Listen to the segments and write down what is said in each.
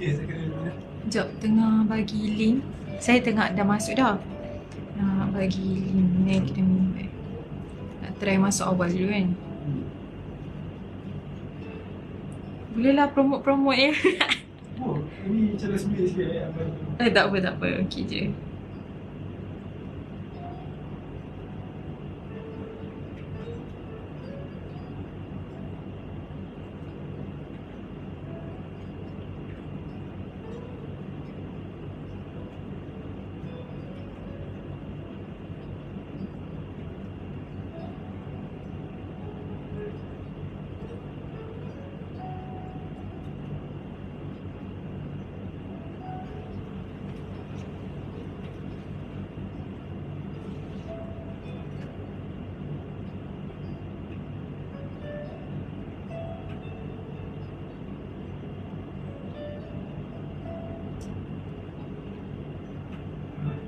Sekejap, tengah bagi link. Saya tengah dah masuk dah. Nak bagi link ni kita nak try masuk awal dulu kan. Bolehlah promote-promote ya. Oh, ini cara sendiri sikit abang. Tak apa, tak apa. Okey je.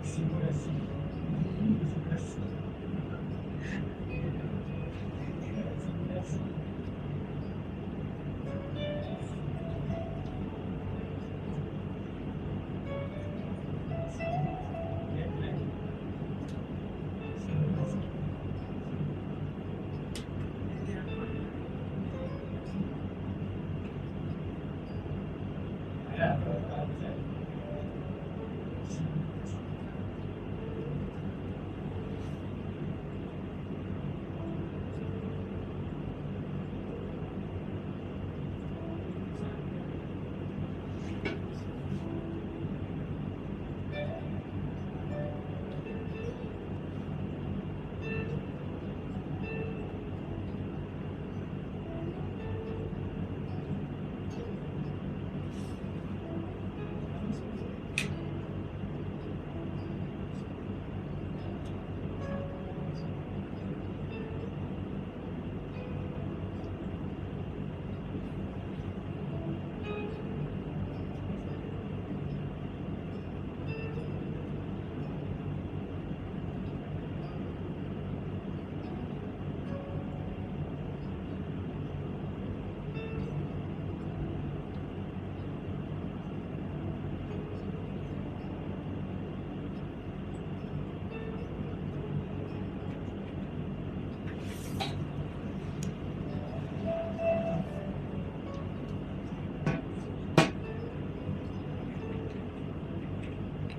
Simulasi. Simulasi.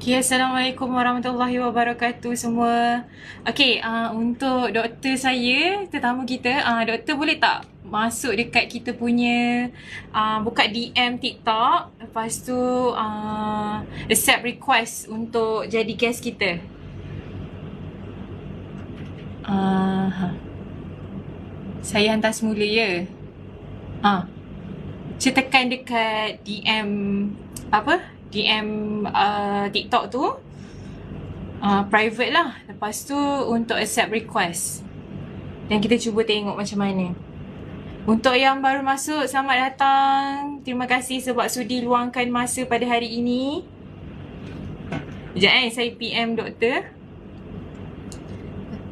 Okay, Assalamualaikum warahmatullahi wabarakatuh semua. Okay, untuk doktor saya, tetamu kita, doktor boleh tak masuk dekat kita punya, buka DM TikTok, lepas tu accept request untuk jadi guest kita. Saya hantar semula ya. Saya tekan dekat DM DM TikTok tu, private lah. Lepas tu untuk accept request, dan kita cuba tengok macam mana. Untuk yang baru masuk, selamat datang. Terima kasih sebab sudi luangkan masa pada hari ini. Sekejap saya PM doktor.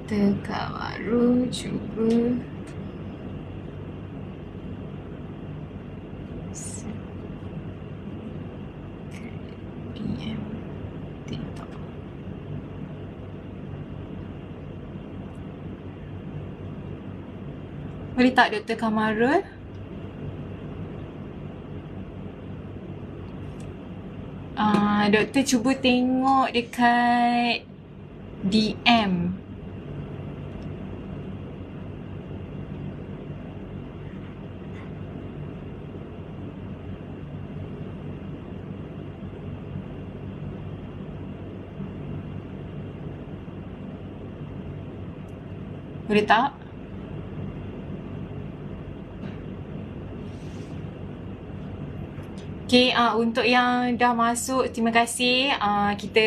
Doktor Kak baru cuba PM TikTok. Boleh tak Dr. Kamarul? Doktor cuba tengok dekat DM. Boleh tak? Okay, untuk yang dah masuk, terima kasih. Kita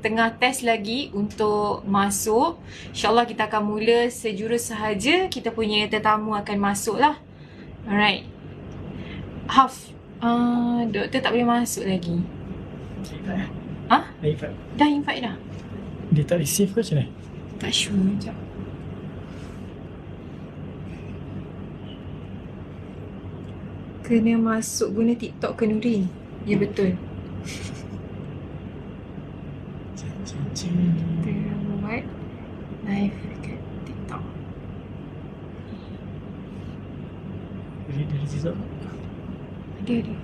tengah test lagi untuk masuk. InsyaAllah kita akan mula sejurus sahaja. Kita punya tetamu akan masuk lah. Alright. Haf, doktor tak boleh masuk lagi. Dah invite. Dah invite dah? Dia tak receive ke macam mana? Tak sure, sekejap. Kena masuk guna TikTok ke Nurin? Ya, betul. Kita buat live kat TikTok. dari TikTok. Ada.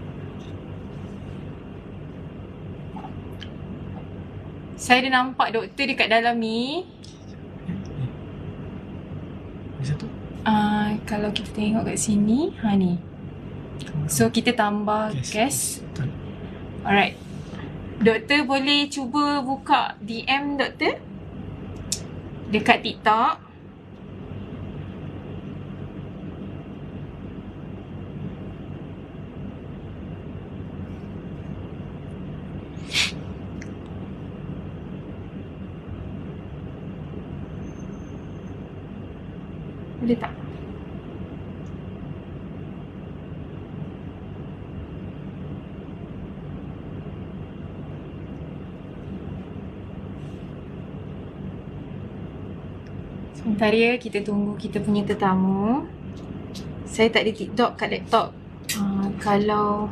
Saya dah nampak doktor dekat dalam ni. Yang satu. Kalau kita tengok kat sini, ni. So, kita tambah gas. Betul. Alright. Doktor boleh cuba buka DM doktor dekat TikTok. Boleh tak? Sementara kita tunggu kita punya tetamu. Saya tak ada TikTok kat laptop. Kalau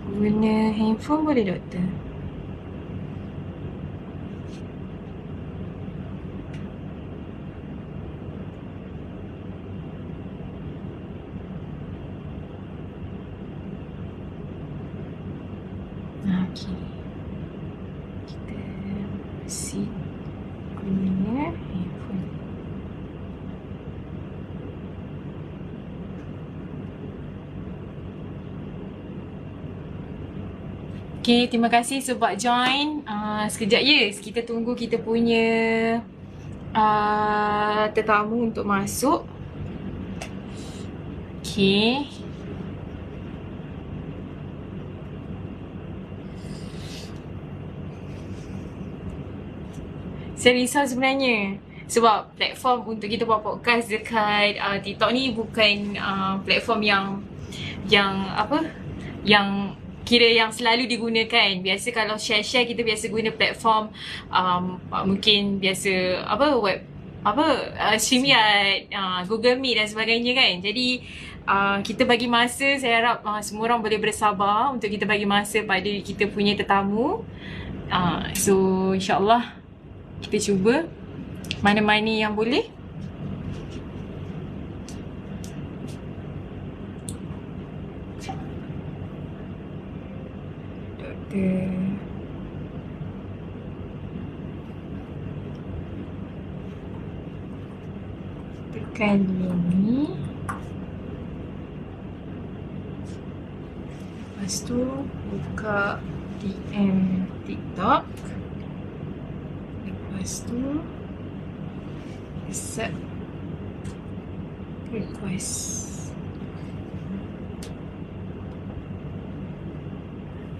guna handphone boleh doktor? Okay. Kita masih guna handphone. Okay, terima kasih sebab join. Sekejap ya, kita tunggu kita punya tetamu untuk masuk. Okay. Saya risau sebenarnya sebab platform untuk kita buat podcast dekat TikTok ni bukan platform yang kira yang selalu digunakan. Biasa kalau share-share kita biasa guna platform mungkin biasa web StreamYard, Google Meet dan sebagainya kan. Jadi kita bagi masa, saya harap semua orang boleh bersabar untuk kita bagi masa pada kita punya tetamu. So insyaAllah kita cuba mana-mana yang boleh. Doktor tekan ni. Lepas tu buka DM TikTok. Lepas tu accept request.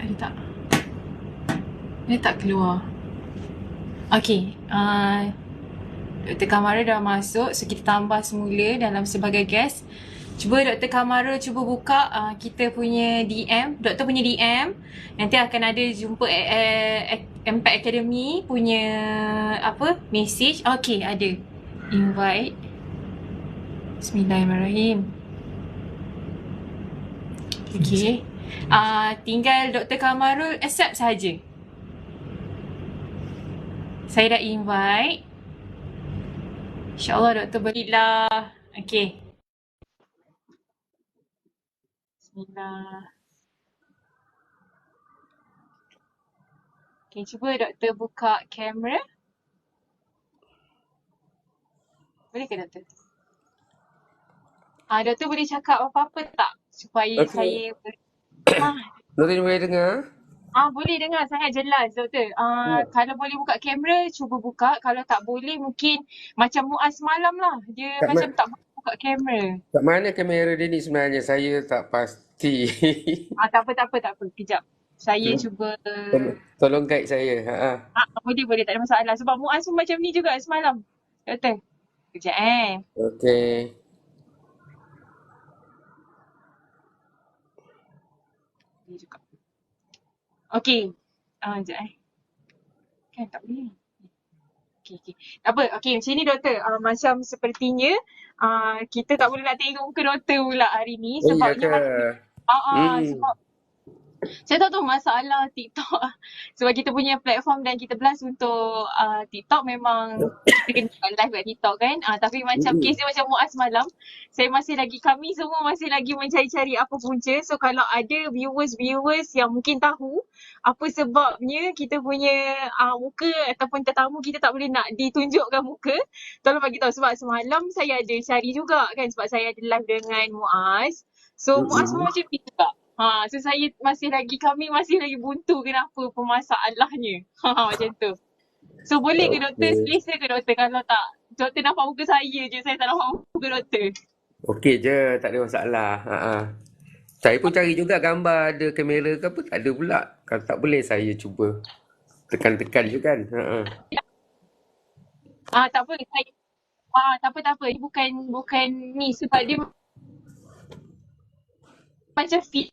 Ada tak? Dia tak keluar. Okay. Dr. Kamara dah masuk. So kita tambah semula dalam sebagai guest. Cuba Dr. Kamara cuba buka kita punya DM. Doktor punya DM. Nanti akan ada jumpa Impact Academy punya message. Okay, ada. Invite. Bismillahirrahmanirrahim. Okay. Tinggal Dr. Kamarul accept saja. Saya dah invite. InsyaAllah doktor berilah. Okay. Bismillah. Okay, cuba doktor buka kamera. Boleh ke doktor? Doktor boleh cakap apa-apa tak? Supaya saya... Doktor boleh dengar? Boleh dengar sangat jelas doktor. Kalau boleh buka kamera, cuba buka. Kalau tak boleh, mungkin macam Muaz malam lah. Dia macam tak boleh buka kamera. Kat mana kamera dia ni sebenarnya? Saya tak pasti. Tak apa. Kejap. Saya cuba... Tolong guide saya. Boleh. Tak ada masalah. Sebab Muaz pun macam ni juga semalam. Doktor. Kejap Okey. Ni juga. Okey. Sekejap Kan tak boleh. Okey. Tak apa. Okey, macam ni doktor. Macam sepertinya kita tak boleh nak tengok muka doktor pula hari ni. Sebabnya sebab Saya tak tahu masalah TikTok sebab kita punya platform dan kita blast untuk TikTok memang kita kena live kat TikTok kan. Tapi macam Mm-mm. kes dia macam Muaz malam, kami semua masih lagi mencari-cari apa punca. So kalau ada viewers yang mungkin tahu apa sebabnya kita punya muka ataupun tetamu kita tak boleh nak ditunjukkan muka, tolong bagi tahu sebab semalam saya ada cari juga kan sebab saya ada live dengan Muaz. So Muaz pun Mm-mm. macam ni juga. So kami masih lagi buntu kenapa pemasalahnya. Macam tu. So boleh ke doktor, Okey. selesa ke doktor kalau tak, doktor nampak muka saya je, saya tak nampak muka doktor. Okey je, tak ada masalah. Ha. Saya pun cari juga gambar ada kamera ke apa, tak ada pula. Kalau tak boleh saya cuba tekan-tekan je kan. Ha. Tak apa, tak apa. Ini bukan ni sebab dia macam fit.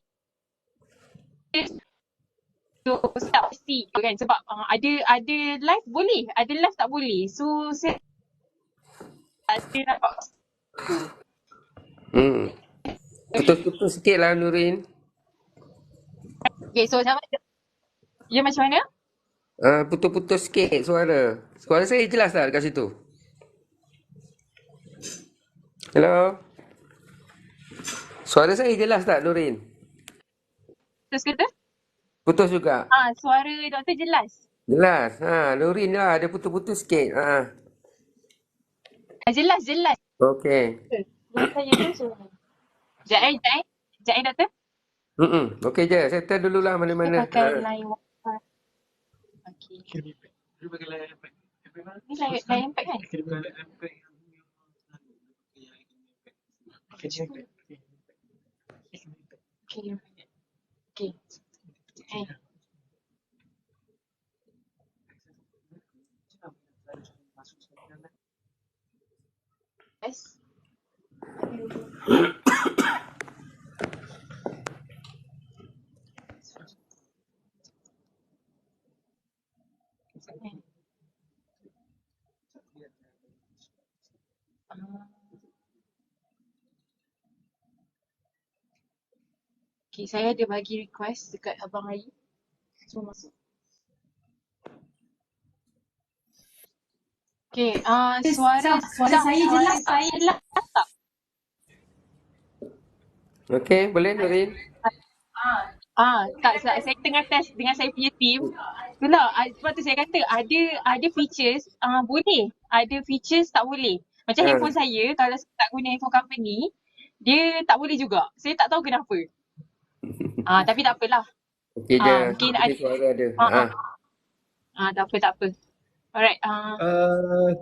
So tak pasti kan sebab ada live boleh, ada live tak boleh. So saya nampak. Hmm. Putus-putus sikit lah Nurin. Okay, so sama dia macam mana? Putus-putus sikit suara. Suara saya jelas tak dekat situ? Hello? Suara saya jelas tak Nurin? Terus kata? Putus juga. Suara doktor jelas. Jelas. Nurin lah ada putus-putus sikit. Jelas. Okey. Saya tu suara. Sekejap doktor. Okey je. Settle dululah Saya mana-mana. pakai line wifi. Okay. Dia pakai layar iPad. Ni line iPad kan? Dia pakai layar iPad yang pakai iPad. Okay. Okay. Yes. Okay, saya ada bagi request dekat Abang Ayi. Semua masuk. Okay, suara saya jelas tak? Okey, boleh Nurin? Tak, saya tengah test dengan saya punya team. Itulah, sebab tu saya kata ada features boleh, ada features tak boleh. Macam Ha. handphone saya, kalau saya tak guna handphone company, dia tak boleh juga. Saya tak tahu kenapa. Tapi tak apalah. Okey je. Mungkin Jadi ada. suara ada. Tak apa. Alright.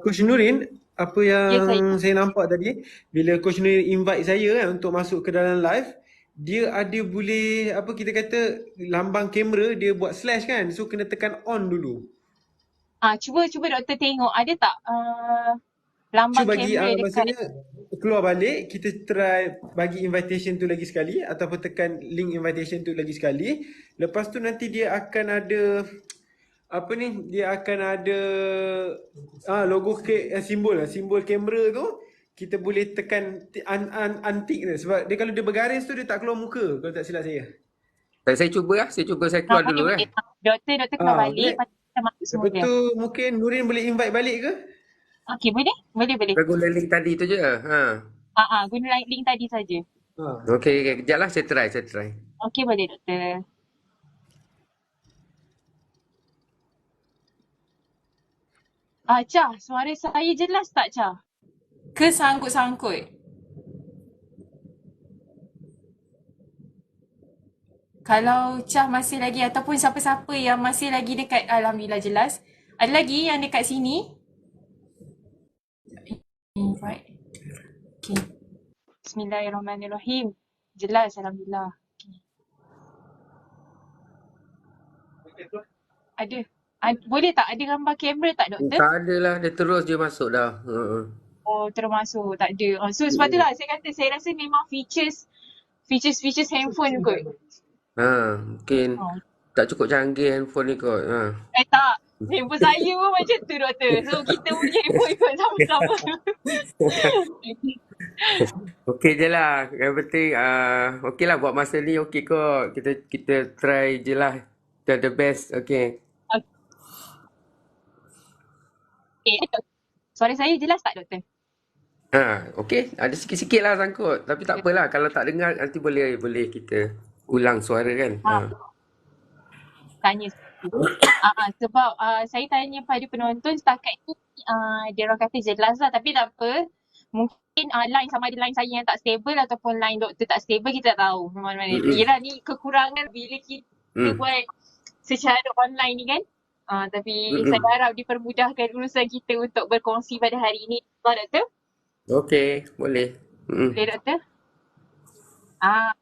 Coach Nurin, apa yang Ya, saya nampak tadi, bila Coach Nurin invite saya kan untuk masuk ke dalam live, dia ada boleh, apa kita kata, lambang kamera, dia buat slash kan, so kena tekan on dulu. Cuba doktor tengok, ada tak lambang Cuba bagi, kamera dekat. maksudnya keluar balik, kita try bagi invitation tu lagi sekali, ataupun tekan link invitation tu lagi sekali. Lepas tu nanti dia akan ada, apa ni, dia akan ada logo simbol kamera tu. Kita boleh tekan untick dia. Sebab dia kalau dia bergaris tu dia tak keluar muka, kalau tak silap saya. Saya cuba lah. Saya keluar dulu lah. Doktor keluar balik, lepas tu kita masuk semua dia. Betul, mungkin Nurin boleh invite balik ke? Okay, boleh? Boleh. Guna link tadi tu je. Guna link tadi saja. Okey. Kejap lah saya try. Okay, boleh doktor. Cha, suara saya jelas tak, Cha? Ke sangkut-sangkut? Kalau Cha masih lagi ataupun siapa-siapa yang masih lagi dekat, alhamdulillah jelas. Ada lagi yang dekat sini? Invite. Okay. Bismillahirrahmanirrahim. Jelas, alhamdulillah. Okay. Ada. Boleh tak ada gambar kamera tak, doktor? Tak ada lah. Dia terus je masuk dah. Termasuk tak ada. So sebab tu lah saya kata, saya rasa memang features handphone kot. Mungkin tak cukup canggih handphone ni kot. Tak. Handphone saya pun macam tu, doktor. So kita punya handphone kot sama-sama. Okey je lah. Yang penting okey lah buat masa ni okey kok. Kita try je lah. The best. Okey. Okay. Suara saya jelas tak, Doktor? Okey. Ada sikit-sikit lah sangkut. Tapi tak apalah. Kalau tak dengar nanti boleh kita ulang suara kan. Tanya sikit. Sebab saya tanya pada penonton setakat ni dia orang kata jelas lah, tapi tak apa. Mungkin line sama ada line saya yang tak stable ataupun line doktor tak stable, kita tak tahu mana-mana. Yelah, ni kekurangan bila kita buat secara online ni kan. Tapi saya harap dipermudahkan urusan kita untuk berkongsi pada hari ini. Doktor? Okey, boleh. Boleh, Doktor?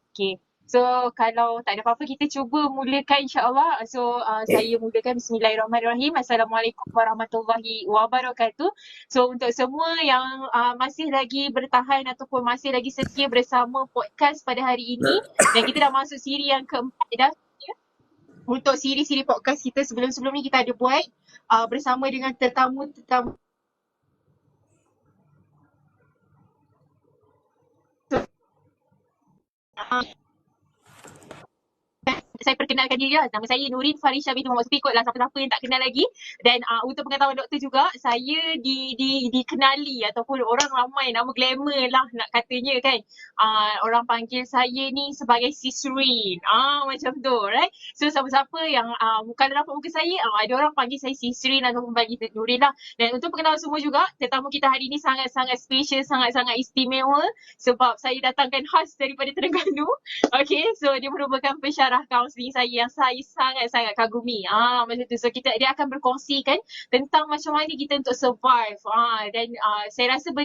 Okay. So, kalau tak ada apa-apa, kita cuba mulakan insyaAllah. So, saya mulakan Bismillahirrahmanirrahim. Assalamualaikum warahmatullahi wabarakatuh. So, untuk semua yang masih lagi bertahan ataupun masih lagi setia bersama podcast pada hari ini, dan kita dah masuk siri yang keempat dah. Untuk siri-siri podcast kita sebelum-sebelum ni kita ada buat bersama dengan tetamu-tetamu. Saya perkenalkan diri lah. Nama saya Nurin Farisha binti Muhammad Sufi. Ikutlah siapa-siapa yang tak kenal lagi. Dan untuk pengetahuan doktor juga, saya dikenali ataupun orang ramai, nama glamour lah nak katanya kan. Orang panggil saya ni sebagai Sisrin. Macam tu, right? So siapa-siapa yang kalau nampak muka saya, ada orang panggil saya Sisrin ataupun panggil Nurin lah. Dan untuk pengetahuan semua juga, tetamu kita hari ni sangat-sangat special, sangat-sangat istimewa. Sebab saya datangkan khas daripada Terengganu. Okay, so dia merupakan pensyarah kaunseling saya yang saya sangat-sangat kagumi. Macam tu. So dia akan berkongsikan tentang macam mana kita untuk survive. Dan saya rasa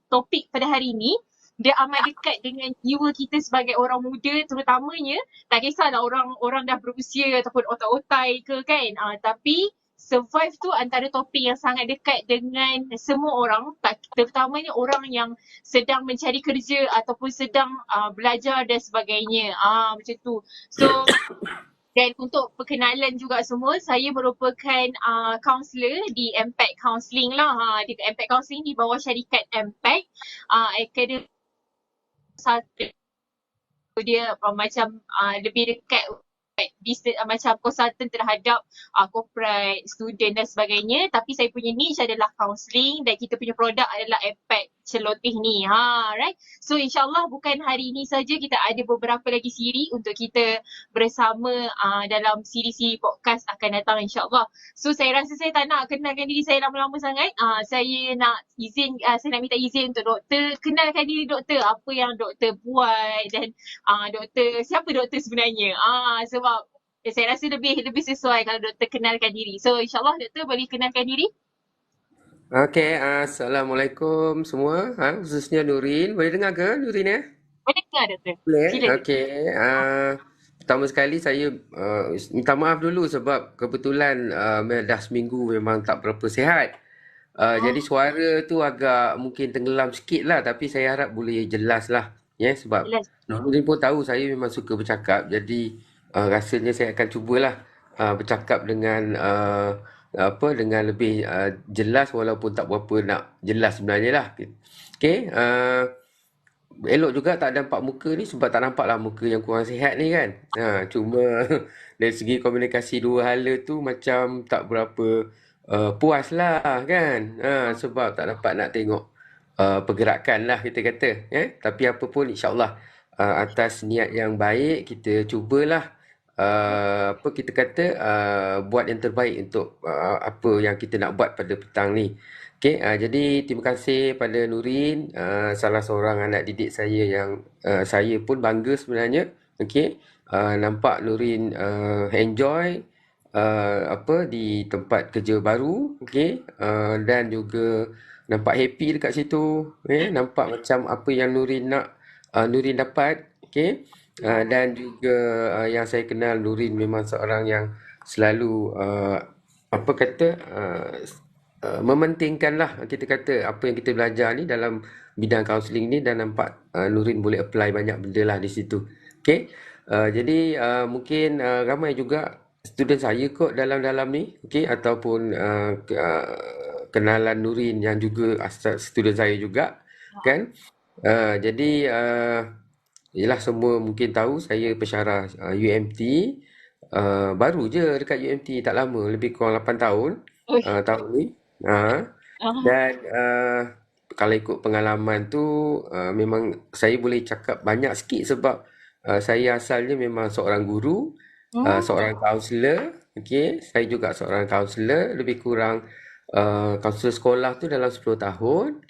topik pada hari ini dia amat dekat dengan jiwa kita sebagai orang muda, terutamanya tak kisahlah orang dah berusia ataupun otak-otai ke kan. Tapi survive tu antara topik yang sangat dekat dengan semua orang, terutamanya orang yang sedang mencari kerja ataupun sedang belajar dan sebagainya. Macam tu. So, dan untuk perkenalan juga semua, saya merupakan counselor di Impact Counselling lah. Di Impact Counselling di bawah syarikat Impact Academy. Dia macam lebih dekat macam consultant terhadap corporate, student dan sebagainya. Tapi saya punya niche adalah counselling dan kita punya produk adalah Impact Celoteh ni. Right? So insyaAllah bukan hari ini saja, kita ada beberapa lagi siri untuk kita bersama dalam siri-siri podcast akan datang insyaAllah. So saya rasa saya tak nak kenalkan diri saya lama-lama sangat. Saya nak minta izin untuk doktor kenalkan diri doktor, apa yang doktor buat dan siapa doktor sebenarnya. Sebab saya rasa lebih sesuai kalau doktor kenalkan diri. So insyaAllah doktor boleh kenalkan diri. Okey, Assalamualaikum semua. Khususnya Nurin. Boleh dengar ke Nurin ya? Boleh dengar doktor. Boleh. Sila. Okey. Pertama sekali saya minta maaf dulu sebab kebetulan dah seminggu memang tak berapa sihat. Jadi suara tu agak mungkin tenggelam sikit lah, tapi saya harap boleh jelas lah. Sebab Nurin pun tahu saya memang suka bercakap. Jadi rasanya saya akan cubalah bercakap dengan dengan lebih jelas walaupun tak berapa nak jelas sebenarnya lah. Okey. Elok juga tak nampak muka ni sebab tak nampak lah muka yang kurang sihat ni kan. Cuma dari segi komunikasi dua hala tu macam tak berapa puas lah kan. Sebab tak dapat nak tengok pergerakan lah kita kata. Tapi apa pun insyaAllah atas niat yang baik kita cubalah kita kata buat yang terbaik untuk apa yang kita nak buat pada petang ni. Okey, jadi terima kasih pada Nurin, salah seorang anak didik saya yang saya pun bangga sebenarnya. Okey, nampak Nurin enjoy di tempat kerja baru, okey, dan juga nampak happy dekat situ. Nampak macam apa yang Nurin nak Nurin dapat, okey. Dan juga yang saya kenal Nurin memang seorang yang selalu mementingkan lah kita kata apa yang kita belajar ni dalam bidang kaunseling ni, dan nampak Nurin boleh apply banyak benda lah di situ. Okay. Jadi mungkin ramai juga student saya kot dalam ni, okay, ataupun kenalan Nurin yang juga student saya juga kan. Jadi yelah semua mungkin tahu saya pensyarah UMT. Baru je dekat UMT tak lama, lebih kurang 8 tahun Oi. tahun ni. Uh, Ah. dan kalau ikut pengalaman tu memang saya boleh cakap banyak sikit sebab saya asalnya memang seorang guru, seorang kaunselor. Okay, saya juga seorang kaunselor, lebih kurang kaunselor sekolah tu dalam 10 tahun.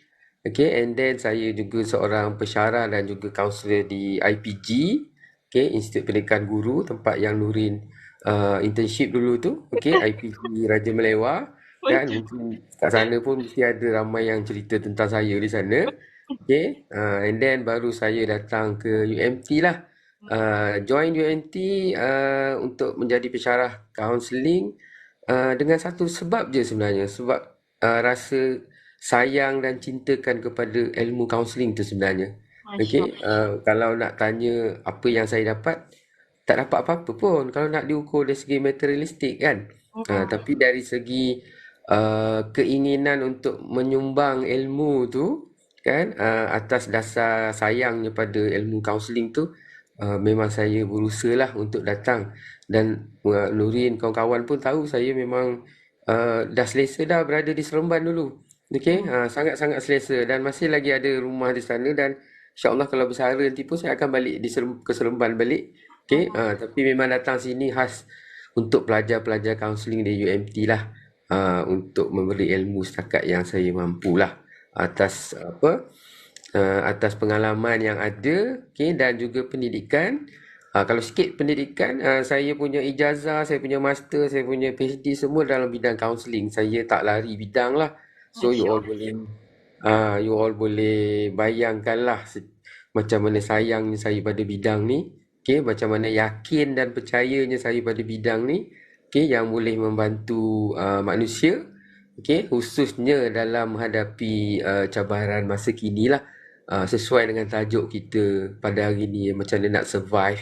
Okay, and then saya juga seorang pensyarah dan juga kaunselor di IPG, okay, Institut Pendidikan Guru, tempat yang Nurin internship dulu tu, okay, IPG Raja Melewah. Kan mungkin kat sana pun mesti ada ramai yang cerita tentang saya di sana. Okay, and then baru saya datang ke UMT lah. Join UMT untuk menjadi pensyarah kaunseling dengan satu sebab je sebenarnya. Sebab rasa sayang dan cintakan kepada ilmu kaunseling tu sebenarnya. Masya Okay, kalau nak tanya apa yang saya dapat, tak dapat apa-apa pun kalau nak diukur dari segi materialistik kan. Tapi dari segi keinginan untuk menyumbang ilmu tu kan, atas dasar sayangnya pada ilmu kaunseling tu, memang saya berusaha lah untuk datang. Dan Nurin kawan-kawan pun tahu saya memang dah selesa dah berada di Seremban dulu. Okey, sangat-sangat selesa dan masih lagi ada rumah di sana dan insya-Allah kalau bersara nanti pun saya akan balik ke Seremban balik. Okey, tapi memang datang sini khas untuk pelajar-pelajar kaunseling di UMT lah, untuk memberi ilmu setakat yang saya mampulah atas atas pengalaman yang ada, okey, dan juga pendidikan. Kalau sikit pendidikan, saya punya ijazah, saya punya master, saya punya PhD semua dalam bidang kaunseling. Saya tak lari bidang lah. So you all boleh bayangkanlah macam mana sayangnya saya pada bidang ni. Okay, macam mana yakin dan percayanya saya pada bidang ni. Okay, yang boleh membantu manusia. Okay, khususnya dalam menghadapi cabaran masa kini lah. Sesuai dengan tajuk kita pada hari ni, macam mana nak survive.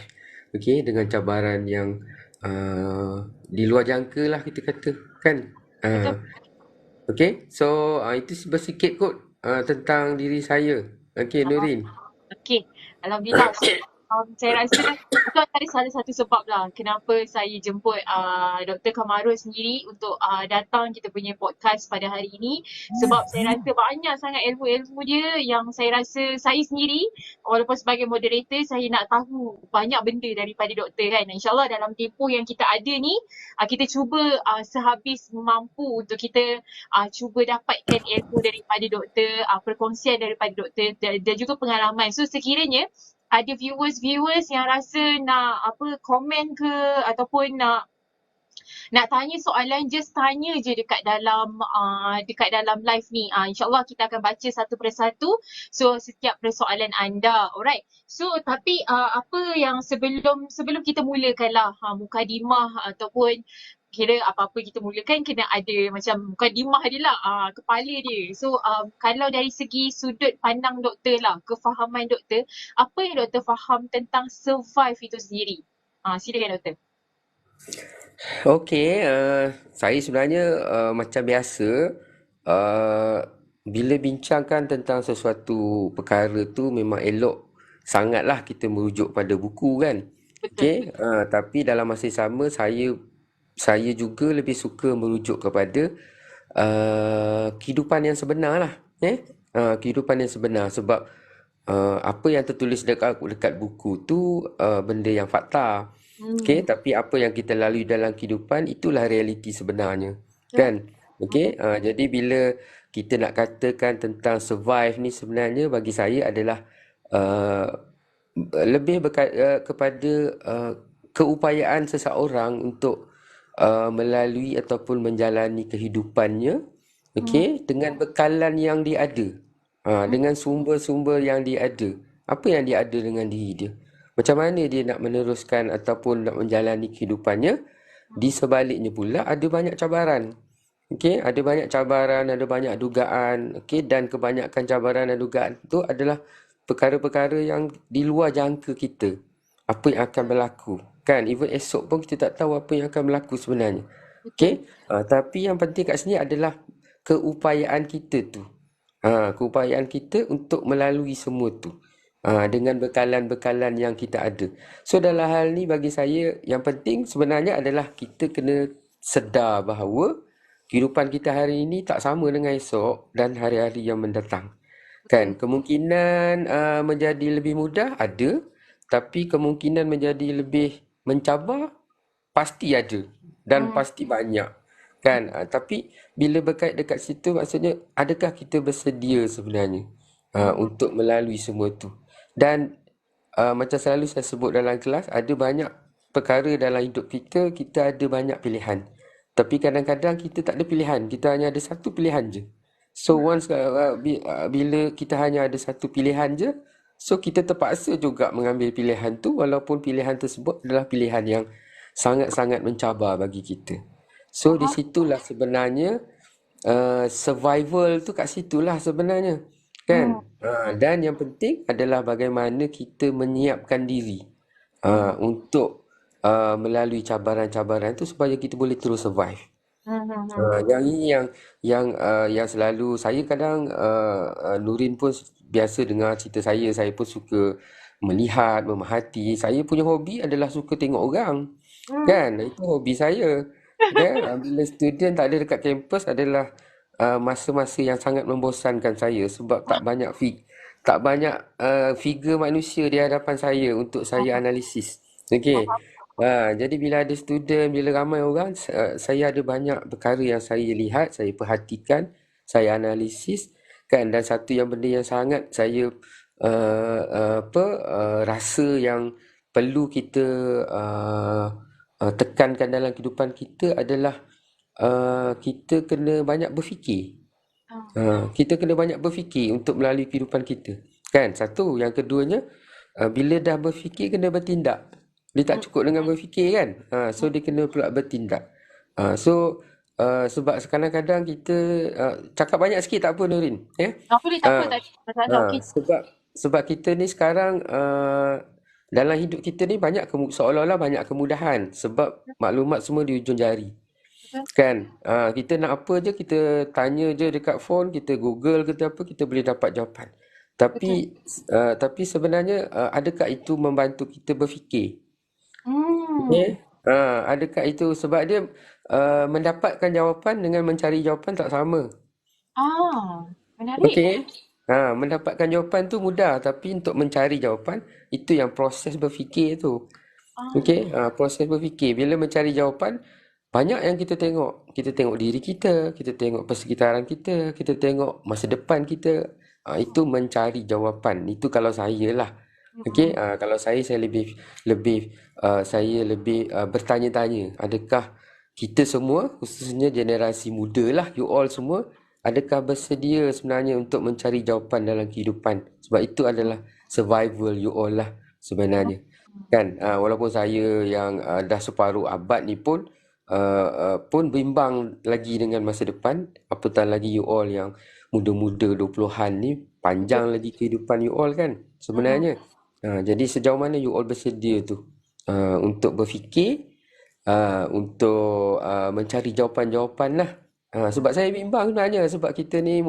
Okay, dengan cabaran yang di luar jangka lah kita kata kan. Betul. Okay, so itu bersikit kot tentang diri saya. Okay, Nurin. Okey, Alhamdulillah. Saya rasa itu antara salah satu sebab lah kenapa saya jemput Dr. Kamarul sendiri untuk datang kita punya podcast pada hari ini. Sebab saya rasa banyak sangat ilmu-ilmu dia yang saya rasa saya sendiri walaupun sebagai moderator saya nak tahu banyak benda daripada doktor kan. InsyaAllah dalam tempoh yang kita ada ni kita cuba sehabis mampu untuk kita cuba dapatkan ilmu daripada doktor, perkongsian daripada doktor dan juga pengalaman. So sekiranya ada viewers yang rasa nak komen ke ataupun nak tanya soalan, just tanya je dekat dalam live ni. InsyaAllah kita akan baca satu persatu. So setiap persoalan anda. Alright. So tapi apa yang sebelum kita mulakan lah mukadimah ataupun kira apa-apa kita mulakan kena ada macam mukadimah dia lah, kepala dia. So kalau dari segi sudut pandang doktor lah, kefahaman doktor, apa yang doktor faham tentang survive itu sendiri? Silakan doktor. Okey, saya sebenarnya macam biasa bila bincangkan tentang sesuatu perkara tu memang elok sangatlah kita merujuk pada buku kan. Okey, tapi dalam masa yang sama saya juga lebih suka merujuk kepada kehidupan yang sebenar lah. Kehidupan yang sebenar sebab apa yang tertulis dekat buku tu benda yang fakta. Okey, tapi apa yang kita lalui dalam kehidupan itulah realiti sebenarnya. Kan? Okey, jadi bila kita nak katakan tentang survive ni sebenarnya bagi saya adalah lebih kepada keupayaan seseorang untuk melalui ataupun menjalani kehidupannya, okey, dengan bekalan yang dia ada, dengan sumber-sumber yang dia ada. Apa yang dia ada dengan diri dia? Macam mana dia nak meneruskan ataupun nak menjalani kehidupannya? Di sebaliknya pula ada banyak cabaran. Okey, ada banyak cabaran, ada banyak dugaan, okey, dan kebanyakan cabaran dan dugaan itu adalah perkara-perkara yang di luar jangka kita. Apa yang akan berlaku? Kan, even esok pun kita tak tahu apa yang akan berlaku sebenarnya. Okey, tapi yang penting kat sini adalah keupayaan kita tu. Keupayaan kita untuk melalui semua tu. Dengan bekalan-bekalan yang kita ada. So dalam hal ni bagi saya yang penting sebenarnya adalah kita kena sedar bahawa kehidupan kita hari ini tak sama dengan esok dan hari-hari yang mendatang. Kan, kemungkinan menjadi lebih mudah ada, tapi kemungkinan menjadi lebih mencabar pasti ada dan pasti banyak. Kan, tapi bila berkait dekat situ maksudnya adakah kita bersedia sebenarnya untuk melalui semua tu. Dan macam selalu saya sebut dalam kelas, ada banyak perkara dalam hidup kita, kita ada banyak pilihan. Tapi kadang-kadang kita tak ada pilihan, kita hanya ada satu pilihan je. So once bila kita hanya ada satu pilihan je, so kita terpaksa juga mengambil pilihan tu walaupun pilihan tersebut adalah pilihan yang sangat-sangat mencabar bagi kita. So di situlah sebenarnya survival tu kat situlah sebenarnya. Kan? Dan yang penting adalah bagaimana kita menyiapkan diri untuk melalui cabaran-cabaran tu supaya kita boleh terus survive. Yang ini yang selalu saya kadang Nurin pun biasa dengar cerita saya pun suka melihat, memerhati. Saya punya hobi adalah suka tengok orang. Kan? Itu hobi saya. Kan? Bila student tak ada dekat kampus adalah masa-masa yang sangat membosankan saya sebab tak banyak figure manusia di hadapan saya untuk saya analisis. Okey. Jadi bila ada student, bila ramai orang, saya ada banyak perkara yang saya lihat, saya perhatikan, saya analisis kan, dan satu yang benda yang sangat saya rasa yang perlu kita tekankan dalam kehidupan kita adalah kita kena banyak berfikir. Kita kena banyak berfikir untuk melalui kehidupan kita. Kan? Satu. Yang keduanya, bila dah berfikir, kena bertindak. Dia tak cukup dengan berfikir kan? So, dia kena pula bertindak. Sebab kadang-kadang kita cakap banyak sikit tak apa Nurin. Boleh, tak apa, tak ada masalah. Okay. Sebab kita ni sekarang dalam hidup kita ni seolah-olah banyak kemudahan sebab maklumat semua di ujung jari. Kan? Kita nak apa je, kita tanya je dekat phone, kita Google ke apa, kita boleh dapat jawapan. Tapi sebenarnya adakah itu membantu kita berfikir? Okay? Adakah itu sebab dia mendapatkan jawapan dengan mencari jawapan tak sama. Menarik. Okey. Mendapatkan jawapan tu mudah, tapi untuk mencari jawapan itu yang proses berfikir tu. Okey, proses berfikir. Bila mencari jawapan, banyak yang kita tengok. Kita tengok diri kita tengok persekitaran kita tengok masa depan kita. Itu mencari jawapan. Itu kalau saya lah. Okey, kalau saya lebih saya lebih bertanya-tanya, adakah kita semua, khususnya generasi muda lah, you all semua, adakah bersedia sebenarnya untuk mencari jawapan dalam kehidupan? Sebab itu adalah survival you all lah sebenarnya. Kan? Walaupun saya yang dah separuh abad ni pun bimbang lagi dengan masa depan, apatah lagi you all yang muda-muda 20-an ni, panjang lagi kehidupan you all kan sebenarnya. Jadi sejauh mana you all bersedia tu untuk berfikir, untuk mencari jawapan-jawapan lah. Sebab saya bimbang sebenarnya, sebab kita ni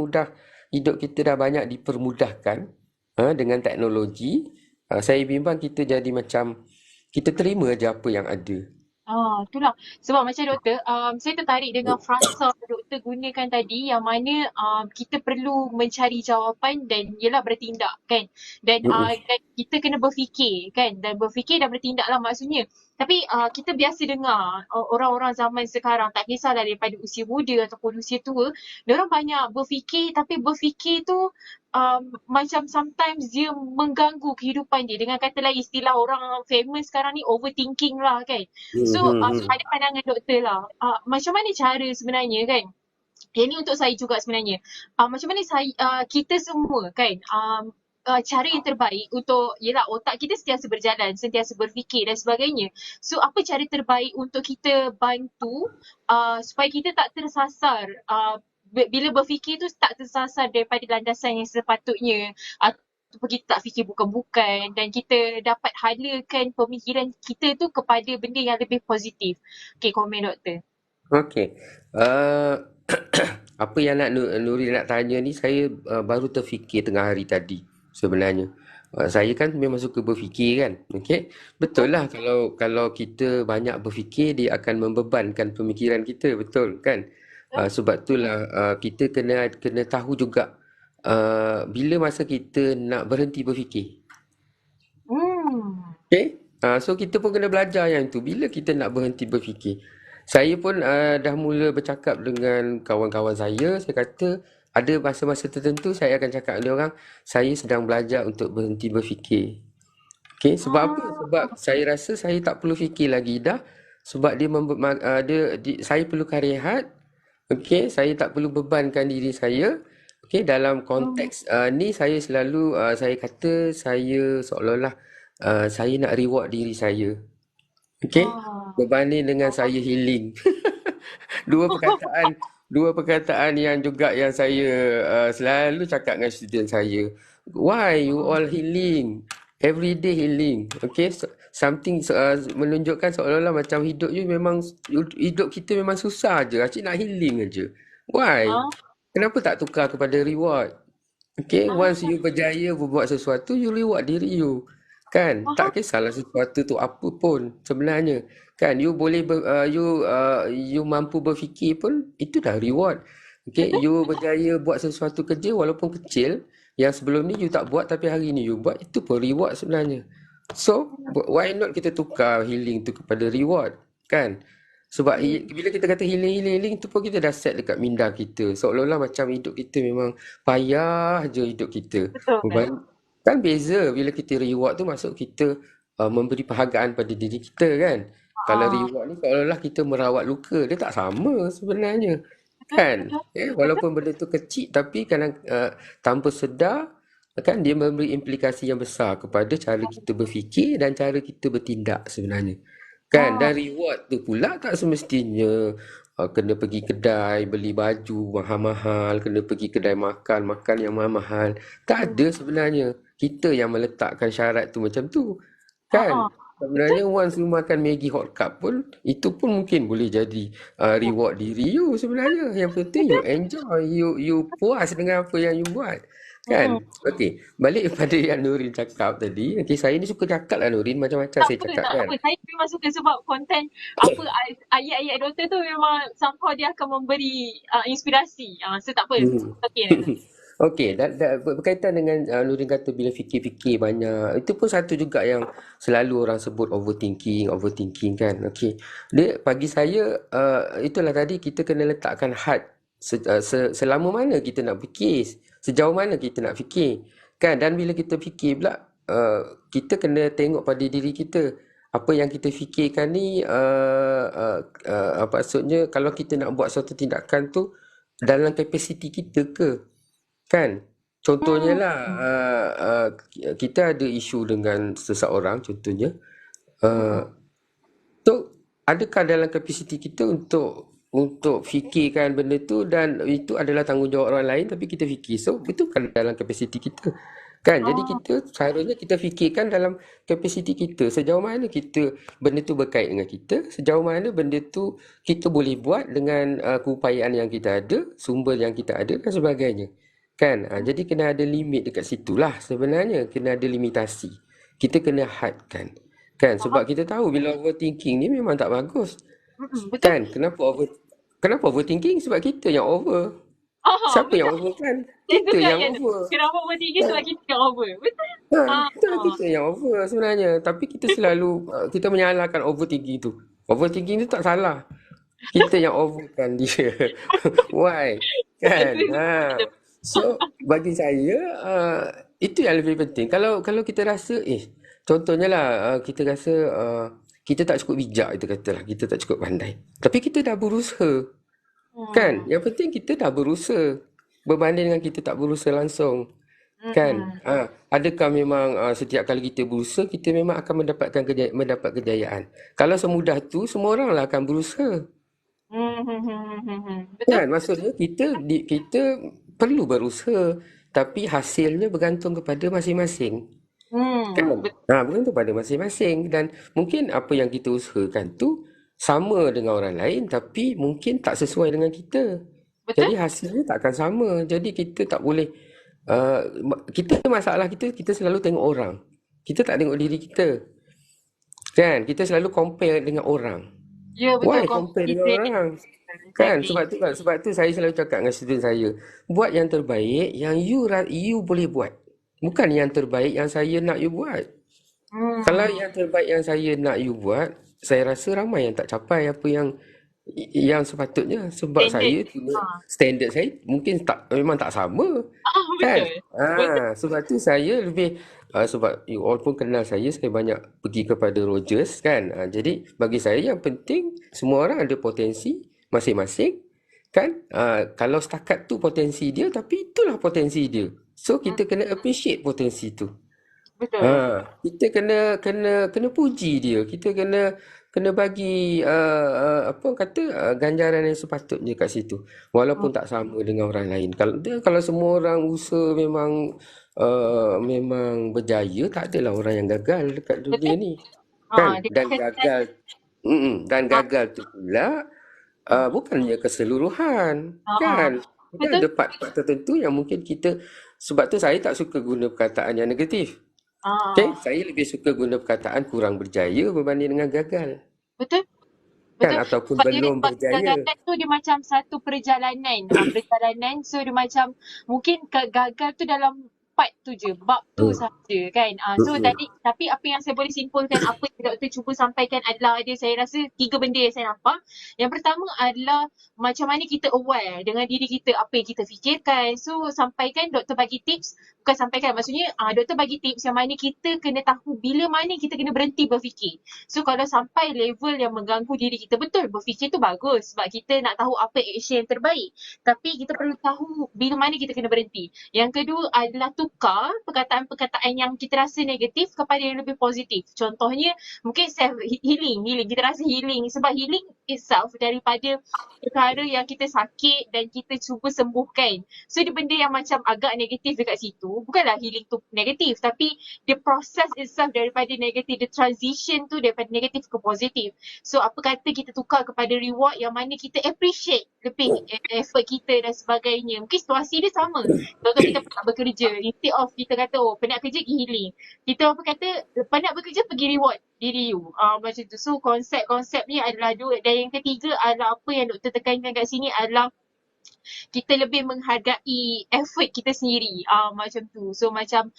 hidup kita dah banyak dipermudahkan dengan teknologi. Saya bimbang kita jadi macam kita terima je apa yang ada. Itulah. Sebab macam doktor, saya tertarik dengan frasa doktor gunakan tadi yang mana kita perlu mencari jawapan dan ialah bertindak kan. Dan kita kena berfikir kan. Dan berfikir dan bertindak lah maksudnya. Tapi kita biasa dengar orang-orang zaman sekarang, tak kisahlah daripada usia muda ataupun usia tua, diorang banyak berfikir, tapi berfikir tu macam sometimes dia mengganggu kehidupan dia. Dengan kata lain, istilah orang famous sekarang ni overthinking lah kan. So ada pandangan doktor lah, macam mana cara sebenarnya kan, yang ni untuk saya juga sebenarnya, macam mana kita semua kan, cara yang terbaik untuk, yelah, otak kita sentiasa berjalan, sentiasa berfikir dan sebagainya. So apa cara terbaik untuk kita bantu supaya kita tak tersasar, bila berfikir tu tak tersasar daripada landasan yang sepatutnya, ataupun kita tak fikir bukan-bukan, dan kita dapat halakan pemikiran kita tu kepada benda yang lebih positif. Okay, komen doktor. Okey. apa yang Nuri nak tanya ni saya baru terfikir tengah hari tadi sebenarnya. Saya kan memang suka berfikir kan. Okey. Betul lah kalau kita banyak berfikir dia akan membebankan pemikiran kita, betul kan? Sebab itulah kita kena tahu juga bila masa kita nak berhenti berfikir. Okay? So kita pun kena belajar yang tu. Bila kita nak berhenti berfikir. Saya pun dah mula bercakap dengan kawan-kawan saya. Saya kata ada masa-masa tertentu saya akan cakap dengan orang, saya sedang belajar untuk berhenti berfikir. Okay? Sebab apa? Sebab saya rasa saya tak perlu fikir lagi dah. Sebab saya perlukan rehat. Okay? Saya tak perlu bebankan diri saya. Okay? Dalam konteks ni saya selalu, saya kata saya seolah-olah saya nak reward diri saya. Okay? Berbanding dengan saya healing. Dua perkataan yang juga yang saya selalu cakap dengan student saya. Why you all healing? Everyday healing. Okay? Something menunjukkan seolah-olah macam hidup kita memang susah je. Asyik nak healing aja. Why? Kenapa tak tukar kepada reward? Okay? Once you berjaya berbuat sesuatu, you reward diri you. Kan? Tak kisahlah sesuatu tu apa pun sebenarnya. Kan? You boleh you mampu berfikir pun itu dah reward. Okay? You berjaya buat sesuatu kerja walaupun kecil yang sebelum ni you tak buat tapi hari ni you buat, itu pun reward sebenarnya. So, why not kita tukar healing tu kepada reward? Kan? Sebab bila kita kata healing tu pun kita dah set dekat minda kita. Seolah-olah macam hidup kita memang payah je hidup kita. Betul. Kan beza bila kita reward tu maksud kita memberi penghargaan pada diri kita kan. Kalau reward ni seolah-olah kita merawat luka, dia tak sama sebenarnya. Kan? Walaupun benda tu kecil tapi kadang tanpa sedar kan dia memberi implikasi yang besar kepada cara kita berfikir dan cara kita bertindak sebenarnya. Kan? Dan reward tu pula tak semestinya kena pergi kedai beli baju mahal-mahal, kena pergi kedai makan yang mahal-mahal. Tak ada sebenarnya. Kita yang meletakkan syarat tu macam tu. Kan? Sebenarnya once you makan Maggi hot cup pun, itu pun mungkin boleh jadi reward diri you sebenarnya. Yang penting you enjoy, you puas dengan apa yang you buat. Kan? Okey, balik kepada yang Nurin cakap tadi. Okey, saya ni suka cakap lah Nurin, macam-macam saya cakap kan. Saya memang suka sebab konten ayat-ayat doktor tu memang somehow dia akan memberi inspirasi. So tak apa. Okey. Okey, berkaitan dengan Nurin kata bila fikir-fikir banyak, itu pun satu juga yang selalu orang sebut overthinking kan. Okey. Dia bagi saya itulah tadi kita kena letakkan had selama mana kita nak fikir, sejauh mana kita nak fikir. Kan? Dan bila kita fikir pula kita kena tengok pada diri kita. Apa yang kita fikirkan ni apa maksudnya kalau kita nak buat suatu tindakan tu dalam kapasiti kita ke? Kan? Contohnya lah, kita ada isu dengan seseorang, contohnya. Adakah dalam kapasiti kita untuk fikirkan benda tu dan itu adalah tanggungjawab orang lain tapi kita fikir. So, itu kan dalam kapasiti kita. Kan? Jadi kita seharusnya kita fikirkan dalam kapasiti kita. Sejauh mana benda tu berkait dengan kita, sejauh mana benda tu kita boleh buat dengan keupayaan yang kita ada, sumber yang kita ada dan sebagainya. Kan? Jadi kena ada limit dekat situ lah sebenarnya. Kena ada limitasi. Kita kena hadkan. Kan? Sebab kita tahu bila overthinking ni memang tak bagus. Kan? Kenapa overthinking? Sebab kita yang over. Siapa yang over kan? Kita yang over. Kenapa overthinking sebab kita yang over? Betul? Betul, kita yang over sebenarnya. Tapi kita selalu, kita menyalahkan overthinking tu. Overthinking tu tak salah. Kita yang overkan dia. Why? Kan? So, bagi saya, itu yang lebih penting. Kalau kita rasa, contohnya lah, kita rasa kita tak cukup bijak, kita katalah. Kita tak cukup pandai. Tapi kita dah berusaha. Kan? Yang penting kita dah berusaha. Berbanding dengan kita tak berusaha langsung. Kan? Adakah memang setiap kali kita berusaha, kita memang akan mendapat kejayaan. Kalau semudah tu, semua orang lah akan berusaha. Kan? Maksudnya kita perlu berusaha, tapi hasilnya bergantung kepada masing-masing. Kan? Bergantung pada masing-masing. Dan mungkin apa yang kita usahakan tu sama dengan orang lain, tapi mungkin tak sesuai dengan kita. Jadi Betul? hasilnya takkan sama. Jadi kita tak boleh kita masalah kita selalu tengok orang. Kita tak tengok diri kita. Kan? Kita selalu compare dengan orang. Ya, betul. Why compare dengan Competition. orang? Kan? Exactly. Sebab tu saya selalu cakap dengan student saya, buat yang terbaik yang you boleh buat. Bukan yang terbaik yang saya nak you buat. Kalau yang terbaik yang saya nak you buat, saya rasa ramai yang tak capai apa yang sepatutnya, sebab Standard. saya punya standard saya mungkin memang tak sama, kan? Betul. Betul. Sebab tu saya lebih sebab you all pun kenal saya banyak pergi kepada Rogers, kan? Jadi bagi saya yang penting semua orang ada potensi masing-masing, kan? Kalau setakat tu potensi dia, tapi itulah potensi dia. So kita kena appreciate potensi tu. Betul. Kita kena puji dia. Kita kena bagi apa orang kata ganjaran yang sepatutnya kat situ. Walaupun tak sama dengan orang lain. Kalau semua orang usaha memang berjaya, tak adalah orang yang gagal dekat dunia Betul. ni. Kan? Dia Dan akan gagal tu pula bukannya keseluruhan, kan? Dia betul. ada part-part tertentu yang mungkin kita, sebab tu saya tak suka guna perkataan yang negatif. Okay, saya lebih suka guna perkataan kurang berjaya berbanding dengan gagal, Betul. kan? Betul. Ataupun Sebab belum berjaya. kegagalan tu dia macam satu perjalanan. Perjalanan, so dia macam mungkin gagal tu dalam part tu je, bab tu saja, kan. So tapi apa yang saya boleh simpulkan, apa yang doktor cuba sampaikan adalah saya rasa 3 benda yang saya nampak. Yang pertama adalah macam mana kita aware dengan diri kita, apa yang kita fikirkan. So sampaikan, doktor bagi tips, bukan sampaikan, maksudnya doktor bagi tips yang mana kita kena tahu bila mana kita kena berhenti berfikir. So kalau sampai level yang mengganggu diri kita, betul berfikir tu bagus sebab kita nak tahu apa action yang terbaik. Tapi kita perlu tahu bila mana kita kena berhenti. Yang kedua adalah tukar perkataan-perkataan yang kita rasa negatif kepada yang lebih positif. Contohnya mungkin self healing. Kita rasa healing sebab healing itself daripada perkara yang kita sakit dan kita cuba sembuhkan. So dia benda yang macam agak negatif dekat situ. Bukanlah healing tu negatif, tapi the process itself daripada negatif, the transition tu daripada negatif ke positif. So apa kata kita tukar kepada reward yang mana kita appreciate lebih effort kita dan sebagainya. Mungkin situasi dia sama. Contoh kita penat bekerja, instead of kita kata penat kerja pergi healing, kita apa kata penat bekerja pergi reward diri you. Macam tu. So konsep-konsep ni adalah dua. Dan yang ketiga adalah apa yang doktor tekankan kat sini adalah kita lebih menghargai effort kita sendiri. Macam tu. So macam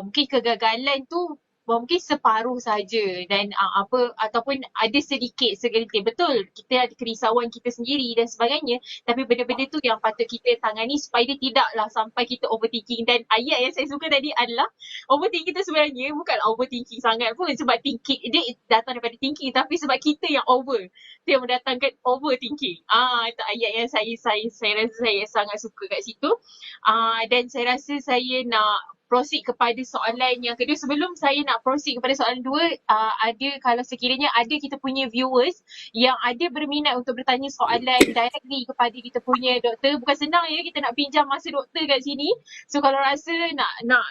mungkin kegagalan tu mungkin separuh saja dan ataupun ada sedikit segelintir. Betul, kita ada kerisauan kita sendiri dan sebagainya, tapi benda-benda tu yang patut kita tangani supaya dia tidaklah sampai kita overthinking. Dan ayat yang saya suka tadi adalah overthinking tu sebenarnya bukan overthinking sangat pun, sebab thinking dia datang daripada thinking, tapi sebab kita yang over, dia mendatangkan overthinking. Itu ayat yang saya rasa saya sangat suka kat situ. Dan saya rasa saya nak proceed kepada soalan yang kedua. Sebelum saya nak proceed kepada soalan dua, ada kalau sekiranya ada kita punya viewers yang ada berminat untuk bertanya soalan directly kepada kita punya doktor. Bukan senang ya kita nak pinjam masa doktor kat sini. So kalau rasa nak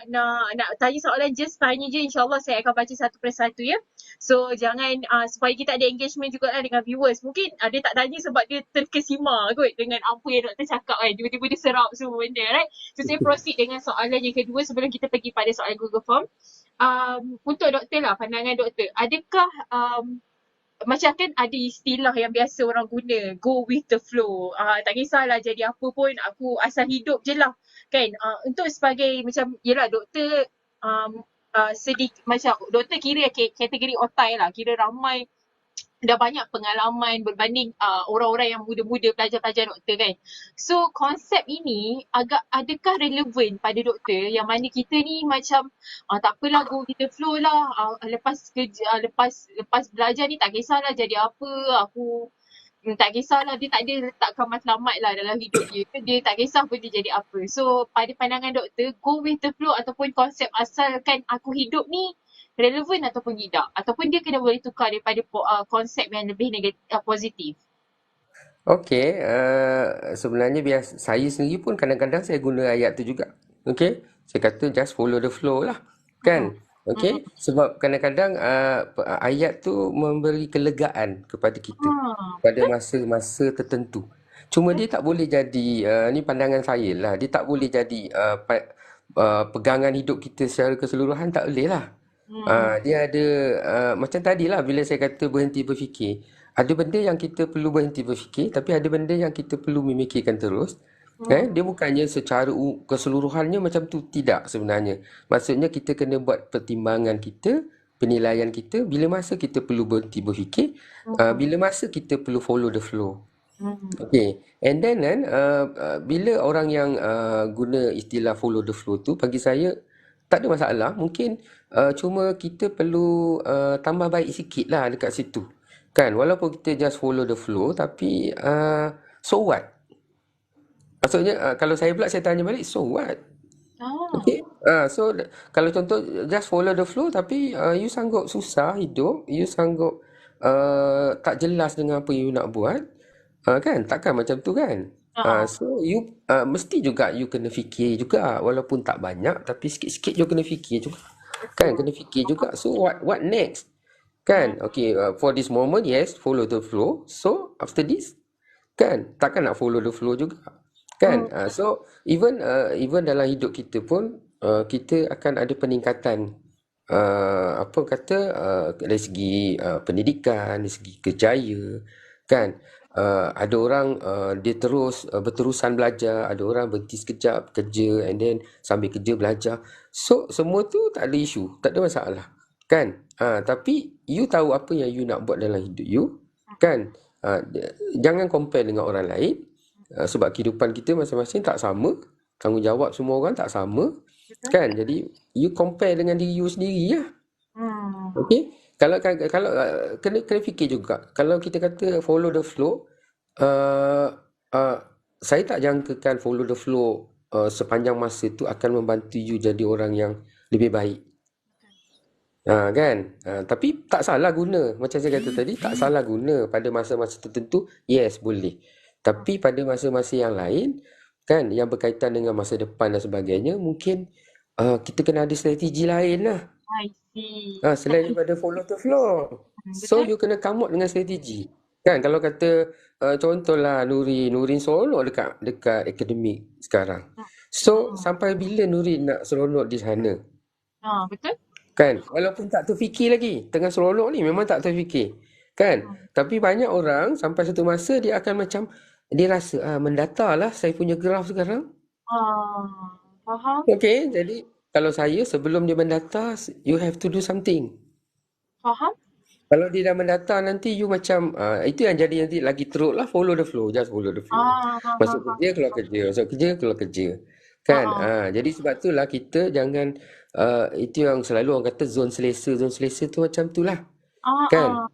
tanya soalan, just tanya je, insyaAllah saya akan baca satu persatu ya. So jangan supaya kita ada engagement juga dengan viewers. Mungkin dia tak tanya sebab dia terkesima kot dengan apa yang doktor cakap kan. Tiba-tiba dia serap semua benda, right? So saya proceed dengan soalan yang kedua sebelum kita pergi pada soalan Google Form. Untuk doktor lah, pandangan doktor, adakah macam kan ada istilah yang biasa orang guna, go with the flow, tak kisahlah jadi apa pun, aku asal hidup je lah kan. Untuk sebagai macam, yelah doktor sedikit macam doktor kira kategori otai lah, kira ramai dah banyak pengalaman berbanding orang-orang yang muda-muda pelajar-pelajar doktor kan. So konsep ini adakah relevan pada doktor yang mana kita ni macam tak apalah, go with the flow lah, lepas kerja, lepas belajar ni tak kisahlah jadi apa, aku tak kisahlah, dia tak ada letakkan matlamat lah dalam hidup dia. Dia tak kisah pun dia jadi apa. So pada pandangan doktor, go with the flow ataupun konsep asalkan aku hidup ni relevan ataupun tidak, ataupun dia kena boleh tukar daripada konsep yang lebih positif. Okey, sebenarnya saya sendiri pun kadang-kadang saya guna ayat tu juga. Okey, saya kata just follow the flow lah, kan? Okey, sebab kadang-kadang ayat tu memberi kelegaan kepada kita pada masa-masa tertentu. Cuma dia tak boleh jadi, ni pandangan saya lah, dia tak boleh jadi pegangan hidup kita secara keseluruhan, tak boleh lah. Dia ada, macam tadi lah bila saya kata berhenti berfikir. Ada benda yang kita perlu berhenti berfikir, tapi ada benda yang kita perlu memikirkan terus. Dia bukannya secara keseluruhannya macam tu, tidak sebenarnya. Maksudnya kita kena buat pertimbangan kita, penilaian kita, bila masa kita perlu berhenti berfikir, bila masa kita perlu follow the flow. Okay, and then kan, bila orang yang guna istilah follow the flow tu, bagi saya tak ada masalah. Mungkin cuma kita perlu tambah baik sikit lah dekat situ. Kan, walaupun kita just follow the flow, tapi so what? Maksudnya kalau saya pula, saya tanya balik, so what? Okay. So kalau contoh just follow the flow, tapi you sanggup susah hidup, you sanggup tak jelas dengan apa you nak buat, kan? Takkan macam tu kan? So you mesti juga you kena fikir juga, walaupun tak banyak, tapi sikit-sikit you kena fikir juga. Kan, kena fikir juga. So what next? Kan? Okay, for this moment, yes, follow the flow. So after this, kan, takkan nak follow the flow juga. Kan? So even dalam hidup kita pun kita akan ada peningkatan, apa kata, dari segi pendidikan, dari segi kerjaya, kan? Ada orang dia terus berterusan belajar, ada orang berhenti sekejap kerja, and then sambil kerja belajar. So semua tu tak ada isu, tak ada masalah, kan? Tapi you tahu apa yang you nak buat dalam hidup you, kan? Jangan compare dengan orang lain, sebab kehidupan kita masing-masing tak sama, tanggungjawab semua orang tak sama, kan? Jadi you compare dengan diri you sendiri lah. Okay? Kalau kena fikir juga. Kalau kita kata follow the flow, saya tak jangkakan follow the flow sepanjang masa tu akan membantu you jadi orang yang lebih baik. Kan? Tapi tak salah guna. Macam saya kata tadi, tak salah guna pada masa-masa tertentu. Yes, boleh. Tapi pada masa-masa yang lain, kan, yang berkaitan dengan masa depan dan sebagainya, mungkin kita kena ada strategi lain lah. I see. Selain daripada follow the flow. So you kena come out dengan strategi. Kan, kalau kata contohlah Nurin seronok dekat akademik sekarang. So sampai bila Nurin nak seronok di sana? Betul. Kan, walaupun tak terfikir lagi. Tengah seronok ni memang tak terfikir. Kan? Tapi banyak orang sampai satu masa dia akan macam, dia rasa mendata lah saya punya graf sekarang. Faham. Okay, jadi kalau saya sebelum dia mendata, you have to do something. Faham. Kalau dia dah mendata, nanti you macam itu yang jadi nanti lagi teruk lah, follow the flow, just follow the flow. Masuk kerja, keluar kerja, masuk kerja, keluar kerja. Kan? Jadi sebab tu lah kita jangan, itu yang selalu orang kata zon selesa tu macam tu lah. Kan?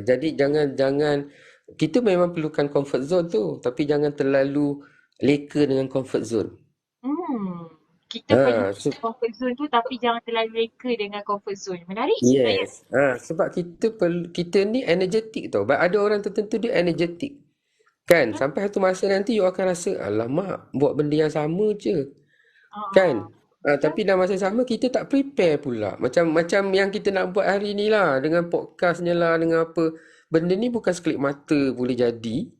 Jadi jangan kita memang perlukan comfort zone tu, tapi jangan terlalu leka dengan comfort zone. Kita perlu comfort zone tu, tapi jangan terlalu leka dengan comfort zone. Menarik. Yes. Sebab kita ni energetik tau. Ada orang tertentu dia energetik. Kan? Sampai satu masa nanti you akan rasa, alamak, buat benda yang sama je. Kan? Tapi dalam masa sama kita tak prepare pula. Macam yang kita nak buat hari ni lah, dengan podcastnya lah, dengan apa. Benda ni bukan sekelip mata boleh jadi.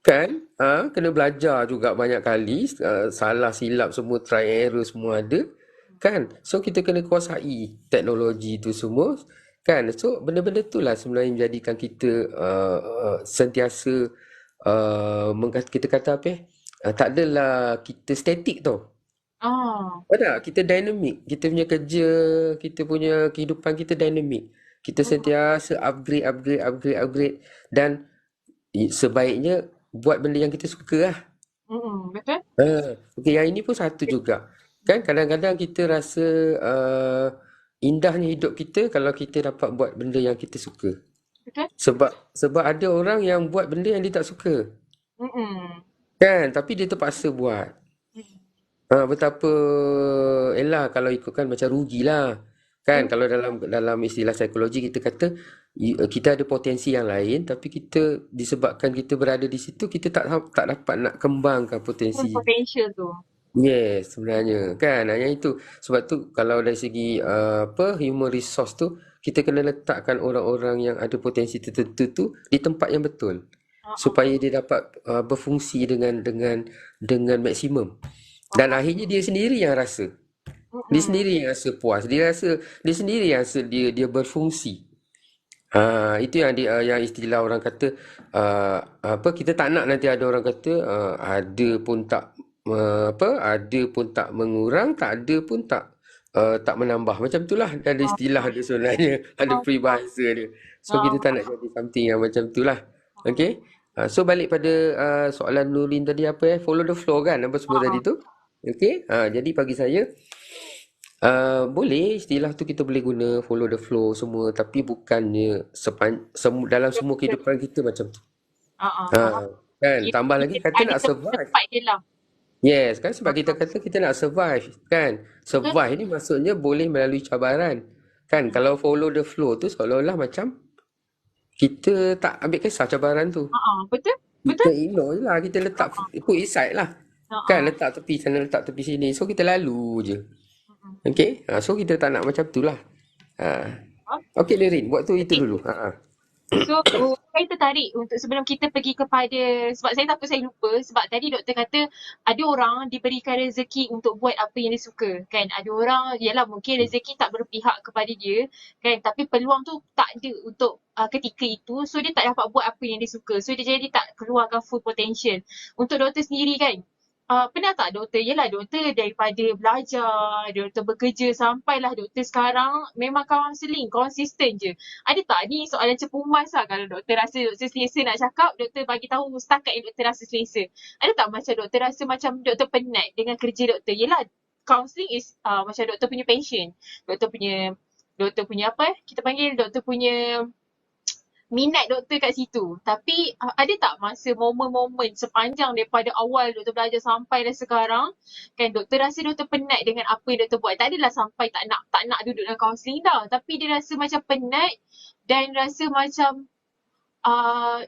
Kan? Kena belajar juga banyak kali. Salah silap semua, try error semua ada. Kan? So kita kena kuasai teknologi tu semua. Kan? So benda-benda tu lah sebenarnya menjadikan kita sentiasa kita kata apa tak adalah kita statik tau. Tak, kita dynamic. Kita punya kerja, kita punya kehidupan kita dynamic. Kita sentiasa upgrade. Dan sebaiknya buat benda yang kita suka lah. Betul. Okay, yang ini pun satu juga. Kan kadang-kadang kita rasa indahnya hidup kita kalau kita dapat buat benda yang kita suka. Betul. Sebab ada orang yang buat benda yang dia tak suka. Kan, tapi dia terpaksa buat. Betapa elah kalau ikutkan macam rugilah. Kan, kalau dalam istilah psikologi kita kata kita ada potensi yang lain, tapi kita disebabkan kita berada di situ, kita tak dapat nak kembangkan potensi. Potential tu. Yes, sebenarnya. Kan, yang itu. Sebab tu kalau dari segi human resource tu, kita kena letakkan orang-orang yang ada potensi tertentu tu di tempat yang betul. supaya dia dapat berfungsi dengan maksimum. Dan akhirnya dia sendiri yang rasa. Dia sendiri yang rasa puas. Dia sendiri yang rasa dia berfungsi. Itu yang istilah orang kata kita tak nak nanti ada orang kata ada pun tak ada pun tak mengurang, tak ada pun tak menambah. Macam itulah ada istilah dia sebenarnya, ada peribahasa dia. So kita tak nak jadi something yang macam itulah. Okay. So balik pada soalan Nurin tadi apa follow the flow kan apa semua tadi tu. Okay. Jadi bagi saya boleh istilah tu kita boleh guna follow the flow semua tapi bukannya dalam semua kehidupan kita macam tu. Kan tambah lagi kata nak survive. Yes kan sebab kita kata kita nak survive kan. Survive ni maksudnya boleh melalui cabaran. Kan kalau follow the flow tu seolah-olah macam kita tak ambil kisah cabaran tu. Betul. Kita ignore je lah, kita letak put aside lah. Kan letak tepi sana, letak tepi sini. So kita lalu je. Okay. So kita tak nak macam tu lah. Okay Lerin, buat tu itu dulu. So, saya tertarik untuk sebelum kita pergi kepada, sebab saya takut saya lupa, sebab tadi doktor kata ada orang diberikan rezeki untuk buat apa yang dia suka, kan? Ada orang, yalah mungkin rezeki tak berpihak kepada dia, kan? Tapi peluang tu tak ada untuk ketika itu, so dia tak dapat buat apa yang dia suka. So, dia jadi tak keluarkan full potential. Untuk doktor sendiri kan, pernah tak doktor, yelah doktor daripada belajar, doktor bekerja sampailah doktor sekarang memang kaunseling, konsisten je. Ada tak ni soalan cepumas lah kalau doktor rasa doktor selesa nak cakap, doktor bagi tahu setakat yang doktor rasa selesa. Ada tak macam doktor rasa macam doktor penat dengan kerja doktor? Yelah, counselling is macam doktor punya passion. Doktor punya apa kita panggil doktor punya minat doktor kat situ. Tapi ada tak masa momen-momen sepanjang daripada awal doktor belajar sampai dah sekarang, kan doktor rasa doktor penat dengan apa yang doktor buat. Tak adalah sampai tak nak duduk dalam kaunseling dah. Tapi dia rasa macam penat dan rasa macam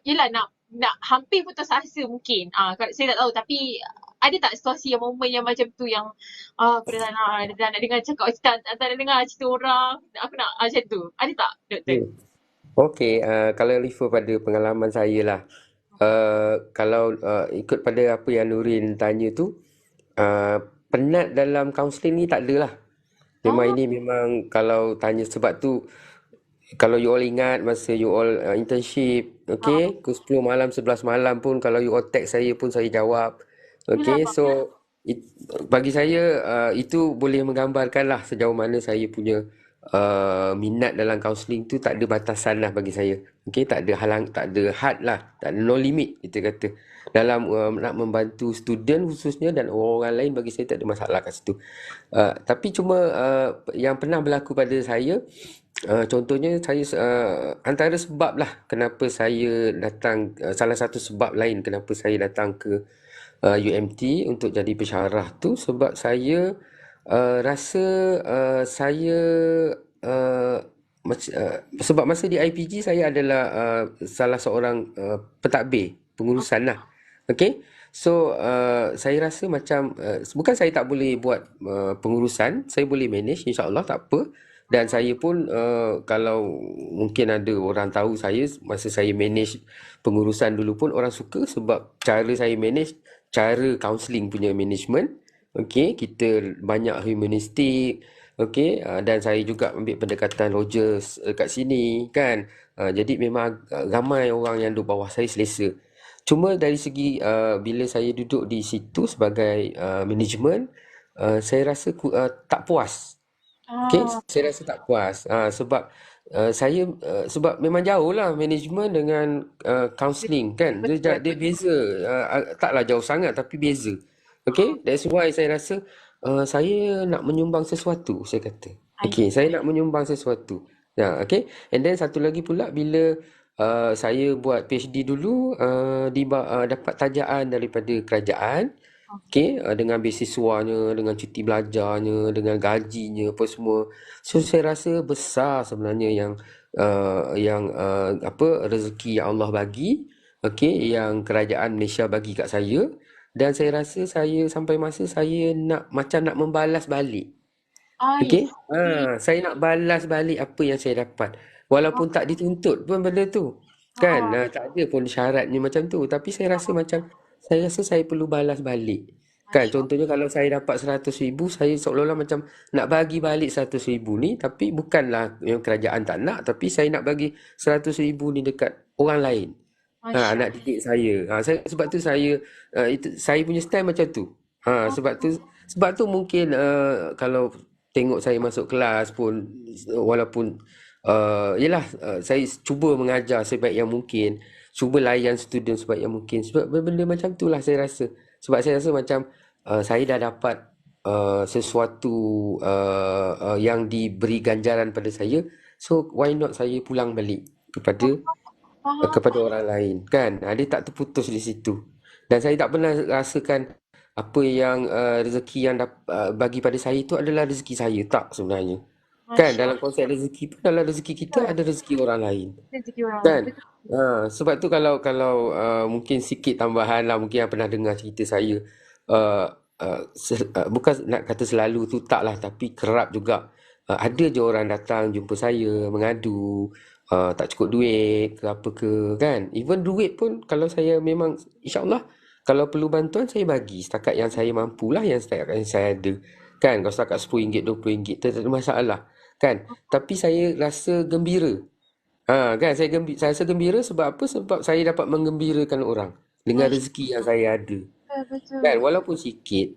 yelah nak hampir putus asa mungkin. Saya tak tahu tapi ada tak situasi yang momen yang macam tu yang aku dah nak dengar cakap cerita, tak nak dengar cerita orang, aku nak macam tu. Ada tak doktor? Okey, kalau refer pada pengalaman saya lah. Kalau ikut pada apa yang Nurin tanya tu, penat dalam kaunseling ni tak ada lah. Ini memang kalau tanya sebab tu, kalau you all ingat masa you all internship, okay, pukul 10 malam, 11 malam pun kalau you all text saya pun saya jawab. Okay, so bagi saya itu boleh menggambarkan lah sejauh mana saya punya minat dalam kaunseling tu tak ada batasan lah bagi saya. Okay, tak ada had lah, tak ada no limit kita kata. Dalam nak membantu student khususnya dan orang lain bagi saya tak ada masalah kat situ. Tapi cuma yang pernah berlaku pada saya, contohnya saya antara sebab lah kenapa saya datang, salah satu sebab lain kenapa saya datang ke UMT untuk jadi pensyarah tu sebab saya rasa saya sebab masa di IPG saya adalah salah seorang pentadbir pengurusan lah. Okay, so saya rasa macam bukan saya tak boleh buat pengurusan, saya boleh manage, insyaAllah tak apa. Dan saya pun kalau mungkin ada orang tahu saya masa saya manage pengurusan dulu pun orang suka sebab cara saya manage, cara counselling punya management. Okay, kita banyak humanistik. Okay, dan saya juga ambil pendekatan Rogers kat sini kan. Jadi memang ramai orang yang duduk bawah saya selesa. Cuma dari segi bila saya duduk di situ sebagai management, saya rasa tak puas. Okay, saya rasa tak puas sebab saya sebab memang jauh lah management dengan counselling kan. Dia beza, taklah jauh sangat tapi beza. Okay, that's why saya rasa saya nak menyumbang sesuatu, saya kata. Okay, saya nak menyumbang sesuatu. Okay, and then satu lagi pula bila saya buat PhD dulu, dapat tajaan daripada kerajaan. Okay, dengan beasiswanya, dengan cuti belajarnya, dengan gajinya, apa semua. So saya rasa besar sebenarnya yang rezeki yang Allah bagi, okay, yang kerajaan Malaysia bagi kat saya. Dan saya rasa saya sampai masa saya nak membalas balik. Okay, saya nak balas balik apa yang saya dapat. Walaupun tak dituntut pun benda tu. Kan? Tak ada pun syaratnya macam tu. Tapi saya rasa macam, saya rasa saya perlu balas balik. Kan? Masya Contohnya kalau saya dapat 100,000, saya seolah-olah macam nak bagi balik 100,000 ni. Tapi bukanlah yang kerajaan tak nak. Tapi saya nak bagi 100,000 ni dekat orang lain. Masya Anak didik saya. Sebab tu saya punya style macam tu. Sebab tu mungkin kalau tengok saya masuk kelas pun, walaupun yelah, saya cuba mengajar sebaik yang mungkin, cuba layan student sebaik yang mungkin. Sebab benda macam tu lah saya rasa. Sebab saya rasa macam saya dah dapat sesuatu yang diberi ganjaran pada saya. So why not saya pulang balik kepada faham. orang lain, kan? Dia tak terputus di situ. Dan saya tak pernah rasakan apa yang rezeki yang bagi pada saya itu adalah rezeki saya. Tak sebenarnya. Kan? Masya Dalam konsep rezeki pun, dalam rezeki kita ada rezeki orang lain. rezeki orang lain. Kan? Betul. Sebab tu kalau mungkin sikit tambahan lah, mungkin yang pernah dengar cerita saya, uh, bukan nak kata selalu tu tak lah, tapi kerap juga ada je orang datang jumpa saya mengadu tak cukup duit ke apa ke, kan? Even duit pun kalau saya memang insyaAllah kalau perlu bantuan saya bagi setakat yang saya mampu lah, yang setakat yang saya ada, kan? Kalau setakat RM10, RM20 tak ada masalah, kan? Tapi saya rasa gembira. Kan saya rasa gembira sebab apa? Sebab saya dapat menggembirakan orang dengan Masya rezeki yang saya ada. betul. Kan? Walaupun sikit.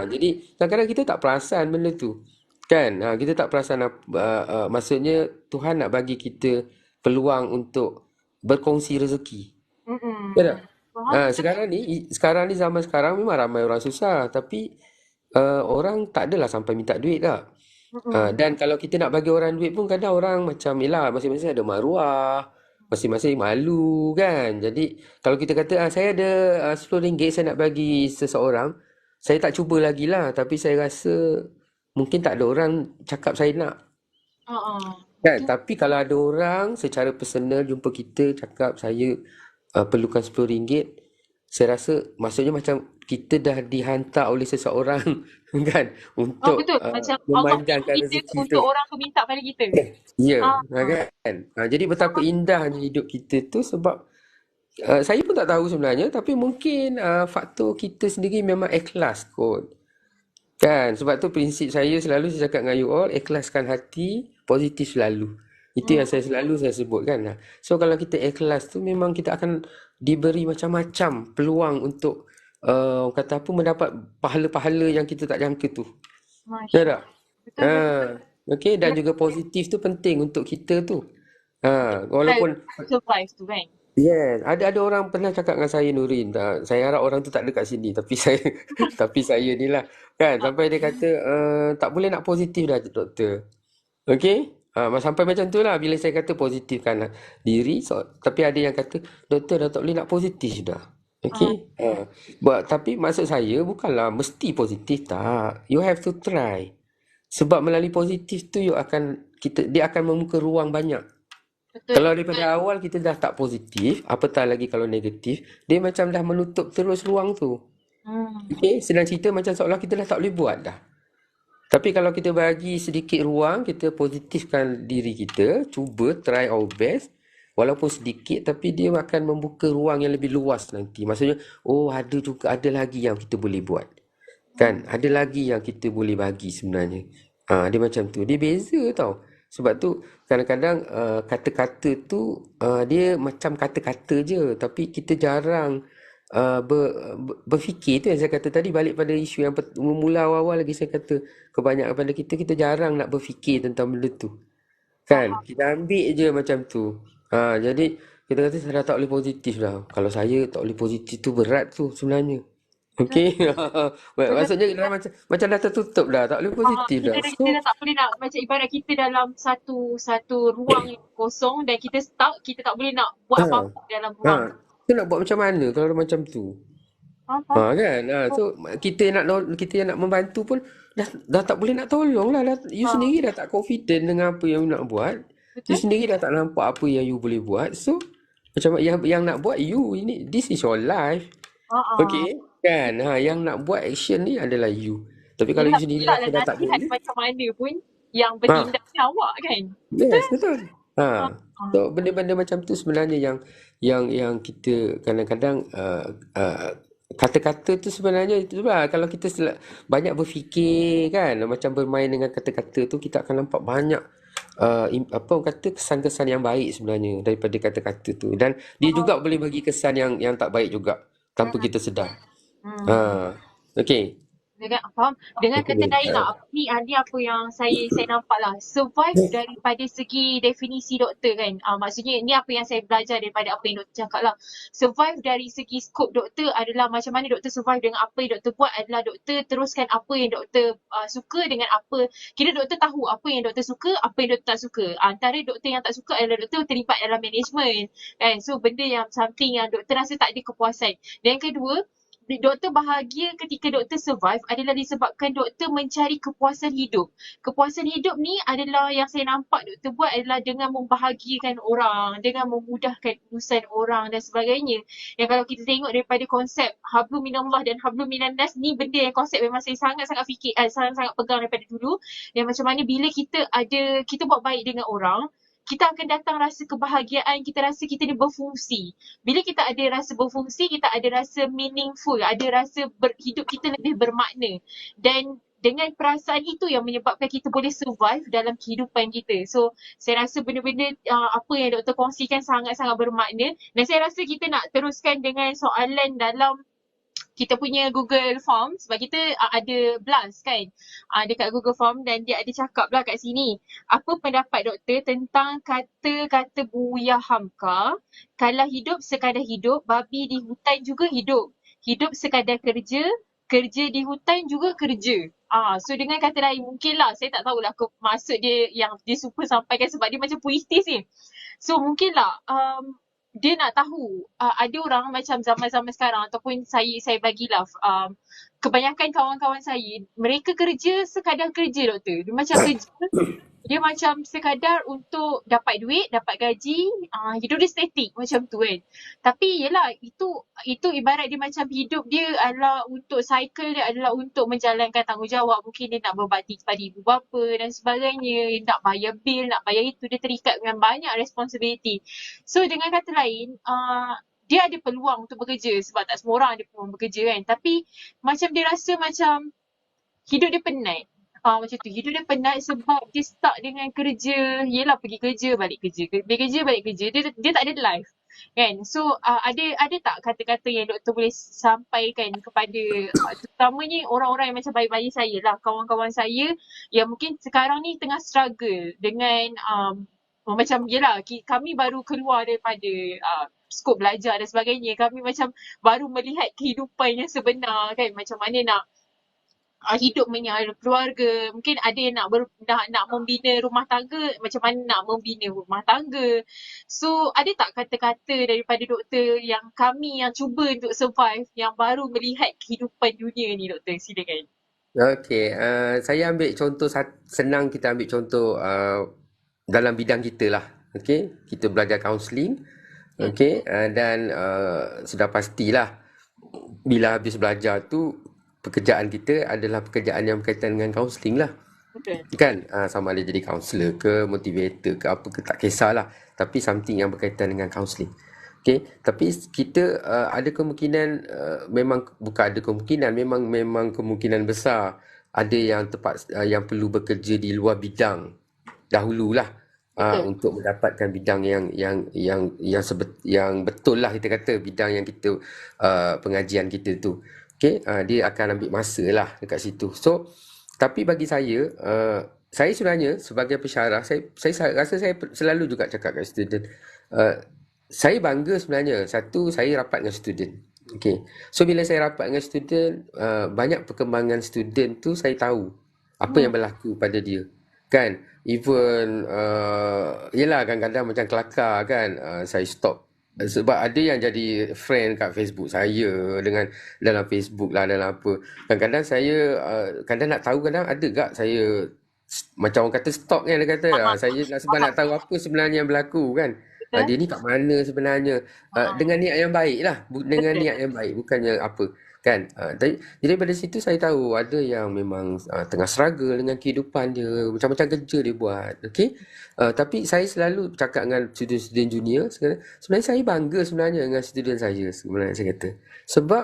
Jadi kadang-kadang kita tak perasan benda tu. Kan? Kita tak perasan maksudnya Tuhan nak bagi kita peluang untuk berkongsi rezeki. Ya tak? Faham? Sekarang ni zaman sekarang memang ramai orang susah, tapi orang tak adalah sampai minta duit tak. Dan kalau kita nak bagi orang duit pun kadang orang macam yelah, masing-masing ada maruah, masing-masing malu, kan. Jadi kalau kita kata saya ada RM10 saya nak bagi seseorang, saya tak cuba lagi lah, tapi saya rasa mungkin tak ada orang cakap saya nak, kan. Betul. Tapi kalau ada orang secara personal jumpa kita cakap saya perlukan RM10, saya rasa maksudnya macam kita dah dihantar oleh seseorang kan, untuk Betul. Macam Allah memanjangkan kita rezeki tu. untuk orang tu minta pada kita. Ya, kan. Jadi betapa indahnya hidup kita tu sebab saya pun tak tahu sebenarnya, tapi mungkin faktor kita sendiri memang ikhlas kot. Kan, sebab tu prinsip saya selalu saya cakap dengan you all, ikhlaskan hati, positif selalu. Itu yang saya sebut kan. So kalau kita ikhlas tu memang kita akan diberi macam-macam peluang untuk orang kata apa, mendapat pahala-pahala yang kita tak jangka tu. Ya Masya tak? betul. Okey, dan juga positif tu penting untuk kita tu. Walaupun Survive tu kan. yes, ada orang pernah cakap dengan saya, Nurin. Saya harap orang tu tak ada kat sini, tapi saya ni lah, kan. Sampai dia kata tak boleh nak positif dah doktor. Okey? Sampai macam tu lah bila saya kata positifkan diri. Tapi ada yang kata doktor dah tak boleh nak positif dah. Okey? Tapi maksud saya bukanlah mesti positif, tak. You have to try. Sebab melalui positif tu dia akan membuka ruang banyak. Betul. Kalau daripada awal kita dah tak positif, apatah lagi kalau negatif, dia macam dah menutup terus ruang tu. Okey, senang cerita macam seolah kita dah tak boleh buat dah. Tapi kalau kita bagi sedikit ruang, kita positifkan diri kita, cuba try our best, walaupun sedikit, tapi dia akan membuka ruang yang lebih luas nanti. Maksudnya, ada lagi yang kita boleh buat. Kan? Ada lagi yang kita boleh bagi sebenarnya. Dia macam tu. Dia beza tau. Sebab tu kadang-kadang kata-kata tu dia macam kata-kata je, tapi kita jarang berfikir. Tu yang saya kata tadi, balik pada isu yang mula awal-awal lagi saya kata, kebanyakan pada kita jarang nak berfikir tentang benda tu, kan. Kita ambil je macam tu. Jadi kita kata saya dah tak boleh positif dah. Kalau saya tak boleh positif tu berat tu sebenarnya. Okey. Maksudnya dah macam dah tertutup dah, tak boleh positif dah. Kita dah tak boleh nak, macam ibarat kita dalam satu ruang yang kosong dan kita stuck, kita tak boleh nak buat apa-apa dalam ruang. Kita nak buat macam mana kalau ada macam tu? Kan? So kita yang nak membantu pun dah tak boleh nak tolong lah. You sendiri dah tak confident dengan apa yang you nak buat. Betul. You sendiri dah tak nampak apa yang you boleh buat. So macam yang nak buat you, this is your life. Okay, kan? Yang nak buat action ni adalah you. Tapi kalau you sendiri dah tak boleh, macam mana pun yang bertindak ni awak kan. yes, betul. Ha. So benda-benda macam tu sebenarnya yang kita kadang-kadang kata-kata tu sebenarnya itulah kalau kita banyak berfikir kan macam bermain dengan kata-kata tu kita akan nampak banyak apa orang kata kesan-kesan yang baik sebenarnya daripada kata-kata tu dan dia juga boleh bagi kesan yang tak baik juga tanpa kita sedar. Ha. Okey. Faham? Dengan Itu kata boleh. lain lah, ni apa yang saya nampak lah. Survive daripada segi definisi doktor kan. Maksudnya ni apa yang saya belajar daripada apa yang doktor cakap lah. Survive dari segi skop doktor adalah macam mana doktor survive dengan apa yang doktor buat adalah doktor teruskan apa yang doktor suka dengan apa. Kira doktor tahu apa yang doktor suka, apa yang doktor tak suka. Antara doktor yang tak suka adalah doktor terlibat dalam management kan. So benda yang something yang doktor rasa tak ada kepuasan. Dan yang kedua, doktor bahagia ketika doktor survive adalah disebabkan doktor mencari kepuasan hidup. Kepuasan hidup ni adalah yang saya nampak doktor buat adalah dengan membahagiakan orang, dengan memudahkan urusan orang dan sebagainya. Yang kalau kita tengok daripada konsep hablum minallah dan hablum minannas ni benda yang konsep memang saya sangat-sangat fikir, sangat-sangat pegang daripada dulu. Yang macam mana bila kita buat baik dengan orang, kita akan datang rasa kebahagiaan, kita rasa kita ni berfungsi. Bila kita ada rasa berfungsi, kita ada rasa meaningful, ada rasa hidup kita lebih bermakna. Dan dengan perasaan itu yang menyebabkan kita boleh survive dalam kehidupan kita. So, saya rasa benda-benda apa yang doktor kongsikan sangat-sangat bermakna. Dan saya rasa kita nak teruskan dengan soalan dalam kita punya Google Form sebab kita ada blast kan dekat Google Form dan dia ada cakap lah kat sini. Apa pendapat doktor tentang kata-kata Buya Hamka, kalau hidup sekadar hidup, babi di hutan juga hidup. Hidup sekadar kerja, kerja di hutan juga kerja. So dengan kata lain mungkinlah, saya tak tahulah maksud dia yang dia suka sampaikan sebab dia macam puitis ni. So mungkinlah dia nak tahu ada orang macam zaman-zaman sekarang ataupun saya bagilah kebanyakan kawan-kawan saya mereka kerja sekadar kerja doktor. Dia macam kerja dia macam sekadar untuk dapat duit, dapat gaji, hidup dia statik macam tu kan. Tapi yelah itu ibarat dia macam hidup dia adalah untuk cycle dia adalah untuk menjalankan tanggungjawab. Mungkin dia nak berbakti kepada ibu bapa dan sebagainya, nak bayar bil, nak bayar itu, dia terikat dengan banyak responsibility. So dengan kata lain, dia ada peluang untuk bekerja sebab tak semua orang ada peluang bekerja kan. Tapi macam dia rasa macam hidup dia penat. Macam tu. Hidup dia penat sebab dia stuck dengan kerja. Yelah pergi kerja, balik kerja. Pergi kerja, balik kerja. Dia tak ada life. Kan? So ada tak kata-kata yang doktor boleh sampaikan kepada terutamanya orang-orang yang macam bayi-bayi saya lah. Kawan-kawan saya yang mungkin sekarang ni tengah struggle dengan macam yelah kami baru keluar daripada skop belajar dan sebagainya. Kami macam baru melihat kehidupan yang sebenar kan. Macam mana nak hidup menyara keluarga, mungkin ada yang nak membina rumah tangga, macam mana nak membina rumah tangga. So ada tak kata-kata daripada doktor yang kami yang cuba untuk survive, yang baru melihat kehidupan dunia ni doktor? Silakan. Okey, saya ambil contoh senang, kita ambil contoh dalam bidang kita lah. Okey, kita belajar kaunseling. Okey, dan sudah pastilah bila habis belajar tu pekerjaan kita adalah pekerjaan yang berkaitan dengan kaunseling lah. Betul. Kan? Sama ada jadi kaunselor ke, motivator ke, apa ke, tak kisahlah. Tapi something yang berkaitan dengan kaunseling. Okay? Tapi kita ada kemungkinan, memang bukan ada kemungkinan, memang kemungkinan besar ada yang yang perlu bekerja di luar bidang dahululah. Untuk mendapatkan bidang yang betul lah, kita kata bidang yang kita pengajian kita tu. Okay, dia akan ambil masa lah dekat situ. So, tapi bagi saya sebenarnya sebagai pensyarah, saya rasa saya selalu juga cakap kat student, saya bangga sebenarnya. Satu, saya rapat dengan student. Okay. So, bila saya rapat dengan student, banyak perkembangan student tu saya tahu apa yang berlaku pada dia. Kan? Even, yelah kadang-kadang macam kelakar kan, saya stop. Sebab ada yang jadi friend kat Facebook saya dengan dalam Facebook lah, dalam apa. Kadang-kadang saya kadang nak tahu, kadang ada gak saya macam orang kata stalk kan, dia kata saya sebab nak tahu apa sebenarnya yang berlaku kan. Dia ni kat mana sebenarnya, dengan niat yang baik lah, dengan niat yang baik, bukannya apa. Kan? Jadi daripada situ saya tahu ada yang memang tengah struggle dengan kehidupan dia, macam-macam kerja dia buat. Okey. Tapi saya selalu cakap dengan student-student junior, sebenarnya saya bangga sebenarnya dengan student saya, sebenarnya saya kata. Sebab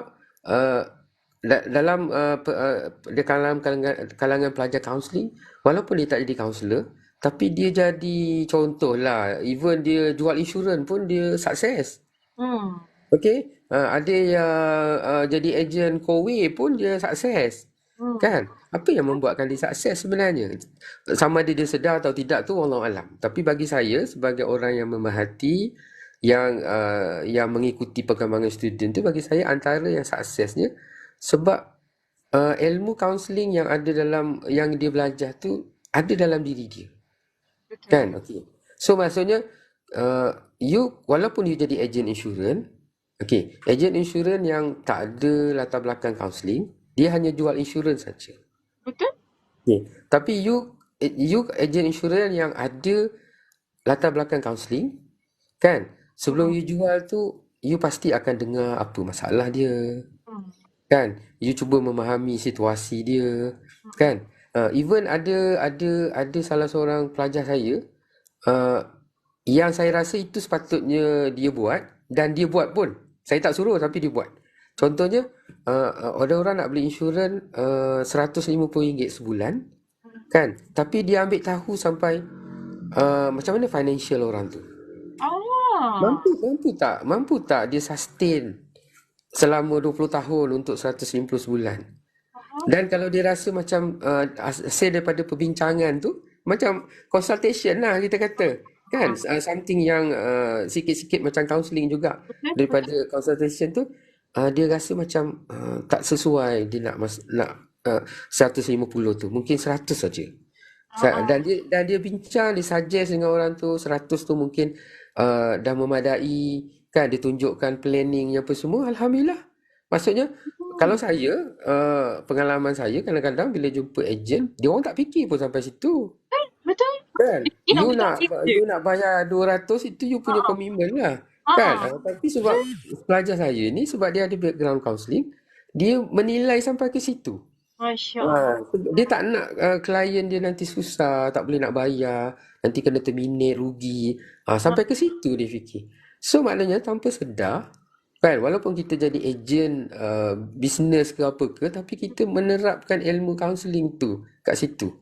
uh, dalam kalangan pelajar kaunseling, walaupun dia tak jadi kaunselor, tapi dia jadi contoh lah. Even dia jual insurans pun dia sukses. Okey, ada yang jadi ejen Kowe pun dia sukses. Kan? Apa yang membuatkan dia sukses sebenarnya? Sama ada dia sedar atau tidak tu wallahualam. Tapi bagi saya sebagai orang yang memerhati, yang mengikuti perkembangan student tu, bagi saya antara yang suksesnya sebab ilmu kaunseling yang ada dalam yang dia belajar tu ada dalam diri dia. Betul. Kan? Okey. So maksudnya you walaupun you jadi ejen insurans, okey, ejen insurans yang tak ada latar belakang kaunseling, dia hanya jual insurans saja. Betul? Okay. Tapi you ejen insurans yang ada latar belakang kaunseling, kan? Sebelum you jual tu, you pasti akan dengar apa masalah dia, kan? You cuba memahami situasi dia, kan? Even ada salah seorang pelajar saya, yang saya rasa itu sepatutnya dia buat, dan dia buat pun. Saya tak suruh tapi dia buat. Contohnya, ada orang nak beli insurans RM150 sebulan, kan? Tapi dia ambil tahu sampai macam mana financial orang tu. Mampu tak dia sustain selama 20 tahun untuk 150 sebulan. Dan kalau dia rasa macam hasil daripada perbincangan tu macam consultation lah kita kata, kan? Something yang sikit-sikit macam counselling juga. Daripada consultation tu dia rasa macam tak sesuai, dia nak 150 tu, mungkin 100 saja. Dan dia bincang, dia suggest dengan orang tu 100 tu mungkin dah memadai, kan? Dia tunjukkan planning apa semua, alhamdulillah. Maksudnya kalau saya, pengalaman saya kadang-kadang bila jumpa ejen, dia orang tak fikir pun sampai situ. Betul. Kan? You nak bayar 200, itu you punya komitmen lah. Kan? Tapi sebab pelajar saya ni, sebab dia ada background counselling, dia menilai sampai ke situ. Masya Allah. Dia tak nak klien dia nanti susah, tak boleh nak bayar, nanti kena terminate, rugi. Sampai ke situ dia fikir. So maknanya tanpa sedar, kan, walaupun kita jadi ejen bisnes ke apa ke, tapi kita menerapkan ilmu kaunseling tu kat situ.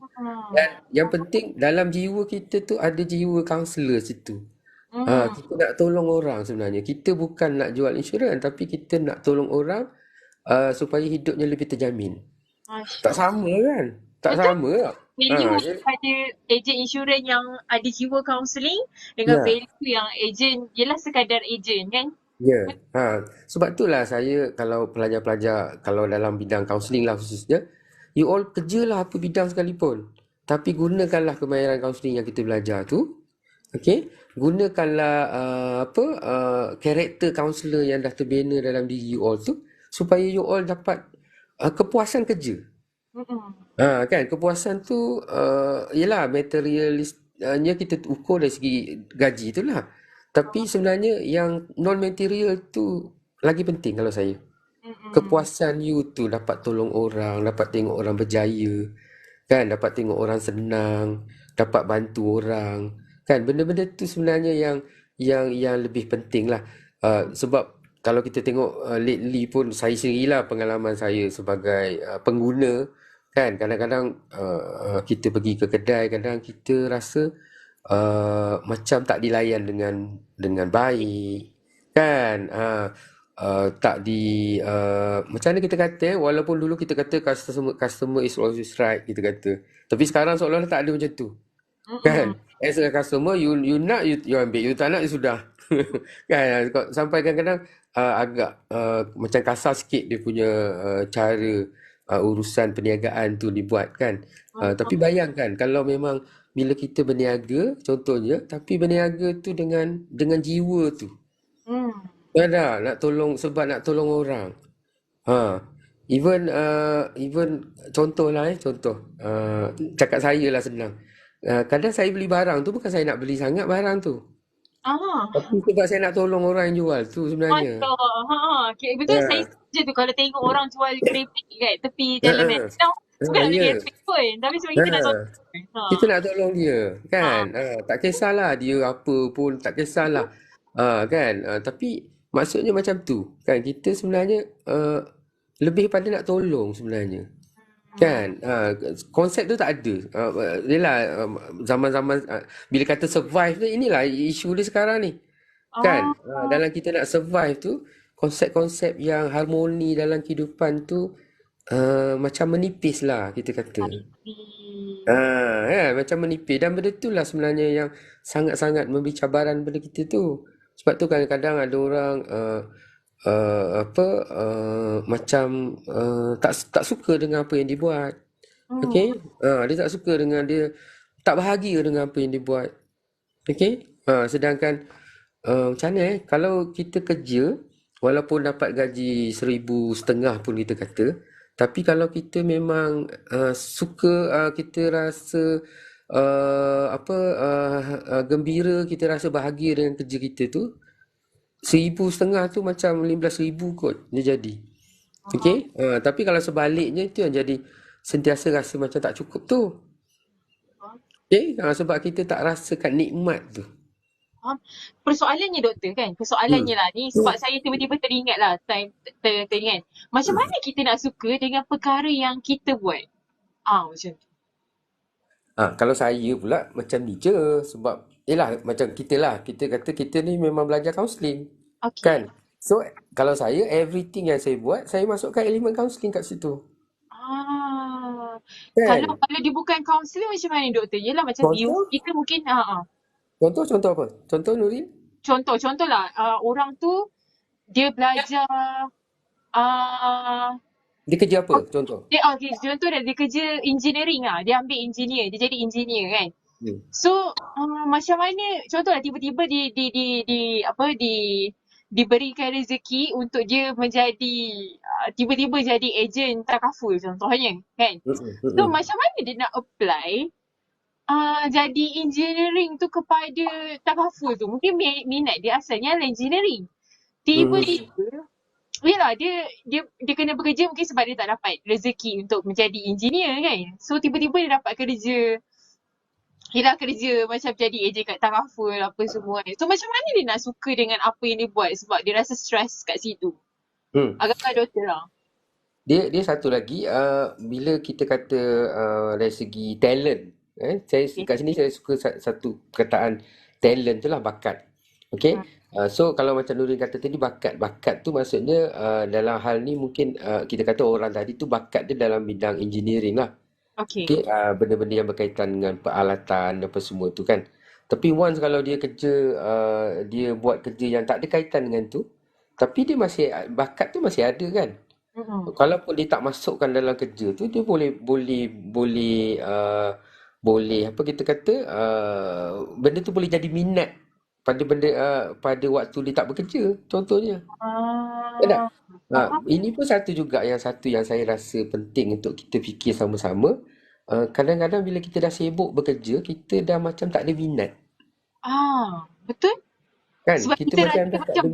Dan yang penting dalam jiwa kita tu ada jiwa kaunselor situ. Kita nak tolong orang sebenarnya. Kita bukan nak jual insurans, tapi kita nak tolong orang supaya hidupnya lebih terjamin. Tak sama kan? Tak sama tak? Value pada ejen insurans yang ada jiwa kaunseling dengan value yang ejen ialah sekadar ejen, kan? Ya. Sebab itulah saya, kalau pelajar-pelajar, kalau dalam bidang kaunseling lah khususnya, you all kerjalah apa bidang sekalipun, tapi gunakanlah kemahiran kaunseling yang kita belajar tu. Okey, gunakanlah karakter kaunselor yang dah terbina dalam diri you all tu, supaya you all dapat kepuasan kerja. Kan, kepuasan tu ialah materialisnya kita ukur dari segi gaji tu lah. Tapi sebenarnya yang non material tu lagi penting kalau saya. Kepuasan you tu dapat tolong orang, dapat tengok orang berjaya, kan, dapat tengok orang senang, dapat bantu orang, kan, benda-benda tu sebenarnya yang lebih penting lah. Sebab kalau kita tengok lately pun, saya sendirilah pengalaman saya sebagai pengguna, kan, kadang-kadang kita pergi ke kedai, kadang kita rasa macam tak dilayan dengan baik, kan, tak di macam mana kita kata, walaupun dulu kita kata customer is always right, kita kata, tapi sekarang seolah-olah tak ada macam tu, kan. As a customer, you nak, you ambil, you tak nak, you sudah. Kan, sampai kadang-kadang agak macam kasar sikit dia punya cara urusan perniagaan tu dibuat, kan. Tapi bayangkan kalau memang bila kita berniaga contohnya, tapi berniaga tu dengan jiwa tu, ada nak tolong, sebab nak tolong orang. Even contoh cakap saya lah senang. Kadang saya beli barang tu bukan saya nak beli sangat barang tu, Ah, Tapi sebab saya nak tolong orang yang jual tu sebenarnya. Allah. Okay, betul saya Ha. je tu kalau tengok orang jual keripik kat tepi Ha. jalan kan. Kita bukan nak beli Ya. keripik pun. Tapi sebab kita nak Ha. tolong. Ha. Kita nak tolong dia, Ha. kan? Tak kisahlah dia apa pun, tak kisahlah. Kan? Tapi maksudnya macam tu, kan? Kita sebenarnya lebih pada nak tolong sebenarnya. Kan? Konsep tu tak ada. Yelah, zaman-zaman bila kata survive tu, inilah isu dia sekarang ni. Kan? Dalam kita nak survive tu, konsep-konsep yang harmoni dalam kehidupan tu macam menipis lah kita kata. Macam menipis. Dan benda tu lah sebenarnya yang sangat-sangat memberi cabaran pada kita tu. Sebab tu kadang-kadang ada orang macam tak suka dengan apa yang dia buat. Okay? Dia tak suka dengan dia, tak bahagia dengan apa yang dia buat. Okay? Sedangkan macam mana kalau kita kerja walaupun dapat gaji 1,500 pun kita kata, tapi kalau kita memang suka, kita rasa gembira, kita rasa bahagia dengan kerja kita tu, 1,500 tu macam 15,000 kot dia jadi. Okay? Tapi kalau sebaliknya itu yang jadi sentiasa rasa macam tak cukup tu. Okay? Sebab kita tak rasakan nikmat tu. Persoalannya doktor kan, persoalannya lah ni sebab saya tiba-tiba teringat lah teringat. Macam mana kita nak suka dengan perkara yang kita buat? Macam tu. Kalau saya pula macam ni je. Sebab yelah macam kita lah, kita kata kita ni memang belajar kaunseling. Okay. Kan? So kalau saya, everything yang saya buat, saya masukkan elemen kaunseling kat situ. Kan? Kalau dia bukan kaunseling macam mana doktor? Yelah macam Contoh? kita mungkin Contoh apa? Contoh Nuril? contoh lah orang tu dia belajar Dia kerja apa? Contoh. contoh dia kerja engineering lah. Dia ambil engineer, dia jadi engineer kan. So macam mana contohlah tiba-tiba diberikan rezeki untuk dia menjadi tiba-tiba jadi ejen takaful contohnya kan. So macam mana dia nak apply jadi engineering tu kepada takaful tu. Mungkin minat dia asalnya adalah engineering. Tiba-tiba yelah dia kena bekerja mungkin sebab dia tak dapat rezeki untuk menjadi engineer kan. So tiba-tiba dia dapat kerja macam jadi ejen kat takaful apa semua kan. So macam mana dia nak suka dengan apa yang dia buat sebab dia rasa stress kat situ. Agak-agak doktor lah. Dia satu lagi, bila kita kata dari segi talent, kat sini saya suka satu perkataan talent tu lah, bakat. Okay? So kalau macam Nurin kata tadi, bakat tu maksudnya dalam hal ni mungkin kita kata orang tadi tu bakat dia dalam bidang engineering lah. Okay. Benda-benda yang berkaitan dengan peralatan apa semua tu kan. Tapi once kalau dia kerja, dia buat kerja yang tak ada kaitan dengan tu, tapi dia masih, bakat tu masih ada kan. Kalaupun dia tak masukkan dalam kerja tu, dia boleh apa kita kata, benda tu boleh jadi minat pada pada waktu dia tak bekerja contohnya. Tak? Ini pun satu yang saya rasa penting untuk kita fikir sama-sama. Kadang-kadang bila kita dah sibuk bekerja, kita dah macam tak ada minat. Betul. Kan? Sebab kita rasa macam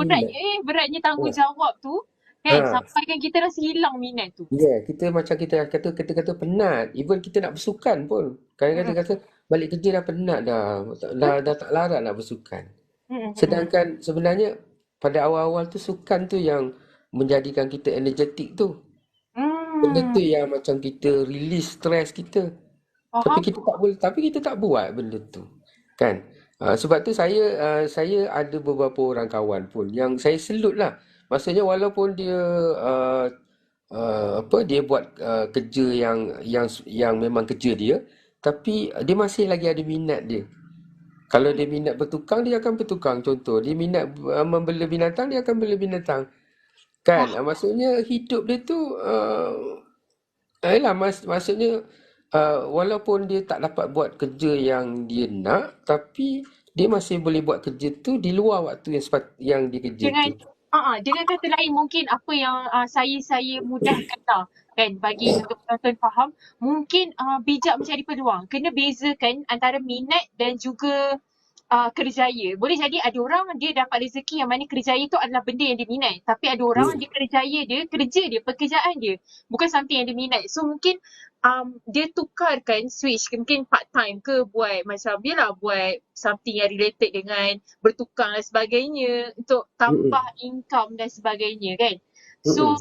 beratnya tanggungjawab tu kan, sampai kan kita rasa hilang minat tu. Kita macam kita kata penat. Even kita nak bersukan pun, kadang-kadang kata balik kerja dah penat dah tak larat nak bersukan. Sedangkan sebenarnya pada awal-awal tu sukan tu yang menjadikan kita energetik tu. Benda tu yang macam kita release stres kita. Tapi kita tak buat benda tu. Kan? Sebab tu saya ada beberapa orang kawan pun yang saya salute lah. Maksudnya walaupun dia dia buat kerja yang memang kerja dia, tapi dia masih lagi ada minat dia. Kalau dia minat bertukang, dia akan bertukang. Contoh, dia minat membela binatang, dia akan bela binatang. Kan? Maksudnya hidup dia tu maksudnya walaupun dia tak dapat buat kerja yang dia nak, tapi dia masih boleh buat kerja tu di luar waktu yang dia kerja tu. Dengan kata lain mungkin apa yang saya mudahkan lah kan bagi untuk penonton faham, mungkin bijak mencari peluang. Kena bezakan antara minat dan juga kerjaya. Boleh jadi ada orang dia dapat rezeki yang mana kerjaya tu adalah benda yang dia minat. Tapi ada orang dia kerjaya dia, kerja dia, pekerjaan dia bukan something yang dia minat. So mungkin dia tukarkan switch mungkin part time ke buat macam yelah buat something yang related dengan bertukang dan sebagainya untuk tambah income dan sebagainya kan. So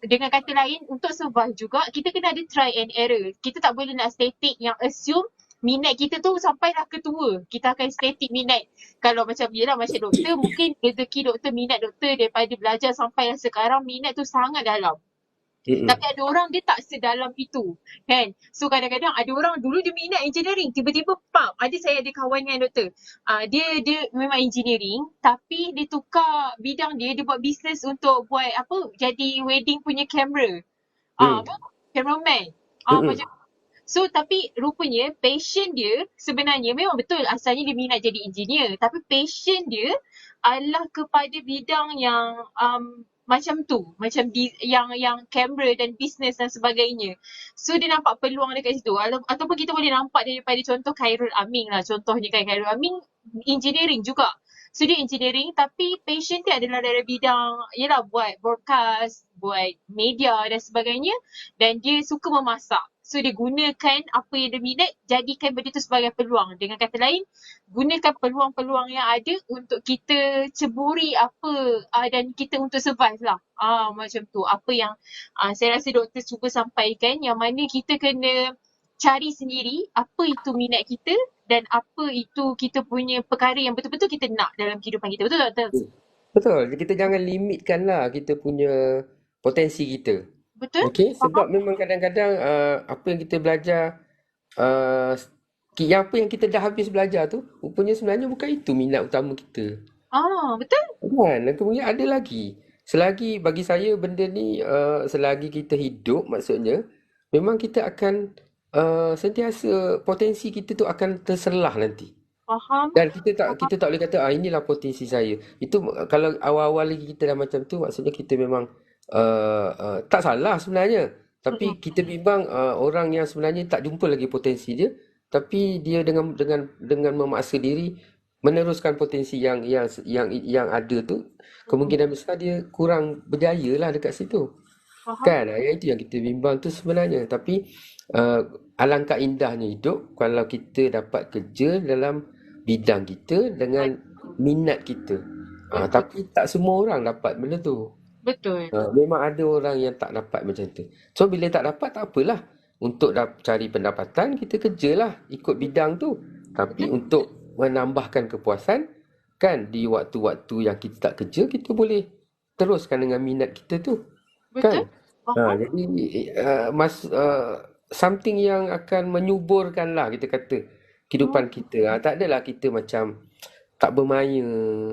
dengan kata lain untuk survive juga kita kena ada try and error. Kita tak boleh nak static yang assume minat kita tu sampailah ke tua. Kita akan static minat. Kalau macam yelah macam doktor mungkin rezeki doktor minat doktor daripada belajar sampai sekarang minat tu sangat dalam. Tapi ada orang dia tak sedalam itu kan. So kadang-kadang ada orang dulu dia minat engineering, tiba-tiba saya ada kawan dengan doktor. Dia memang engineering tapi dia tukar bidang dia buat bisnes untuk buat apa? Jadi wedding punya kamera. Cameraman. Macam so tapi rupanya passion dia sebenarnya memang betul asalnya dia minat jadi engineer tapi passion dia adalah kepada bidang yang macam tu, macam yang kamera dan bisnes dan sebagainya. So dia nampak peluang dekat situ. Ataupun kita boleh nampak daripada contoh Khairul Aming lah. Contohnya kan Khairul Aming engineering juga. So dia engineering tapi passion dia adalah dari bidang yelah buat broadcast, buat media dan sebagainya dan dia suka memasak. So dia gunakan apa yang dia minat, jadikan benda tu sebagai peluang. Dengan kata lain, gunakan peluang-peluang yang ada untuk kita ceburi apa dan kita untuk survive lah. Macam tu. Apa yang saya rasa doktor cuba sampaikan yang mana kita kena cari sendiri apa itu minat kita dan apa itu kita punya perkara yang betul-betul kita nak dalam kehidupan kita. Betul tak doktor? Betul. Kita jangan limitkan lah kita punya potensi kita. Betul? Okey, sebab memang kadang-kadang apa yang kita belajar, apa yang kita dah habis belajar tu, rupanya sebenarnya bukan itu minat utama kita. Betul? Kan? Kemudian ada lagi. Selagi bagi saya benda ni, selagi kita hidup maksudnya, memang kita akan sentiasa potensi kita tu akan terselah nanti. Faham. Dan kita tak boleh kata inilah potensi saya. Itu kalau awal-awal lagi kita dah macam tu, maksudnya kita memang tak salah sebenarnya. Tapi kita bimbang orang yang sebenarnya tak jumpa lagi potensi dia, tapi dia dengan memaksa diri meneruskan potensi yang ada tu, kemungkinan besar dia kurang berjaya lah dekat situ. Kan? Yang itu yang kita bimbang tu sebenarnya. Tapi alangkah indahnya hidup kalau kita dapat kerja dalam bidang kita dengan minat kita. Tapi tak semua orang dapat benda tu. Betul. Memang ada orang yang tak dapat macam tu. So bila tak dapat tak apalah. Untuk cari pendapatan kita kerjalah ikut bidang tu. Tapi untuk menambahkan kepuasan kan di waktu-waktu yang kita tak kerja kita boleh teruskan dengan minat kita tu. Betul. Kan? Jadi something yang akan menyuburkan lah kita kata kehidupan kita. Tak adalah kita macam tak bermaya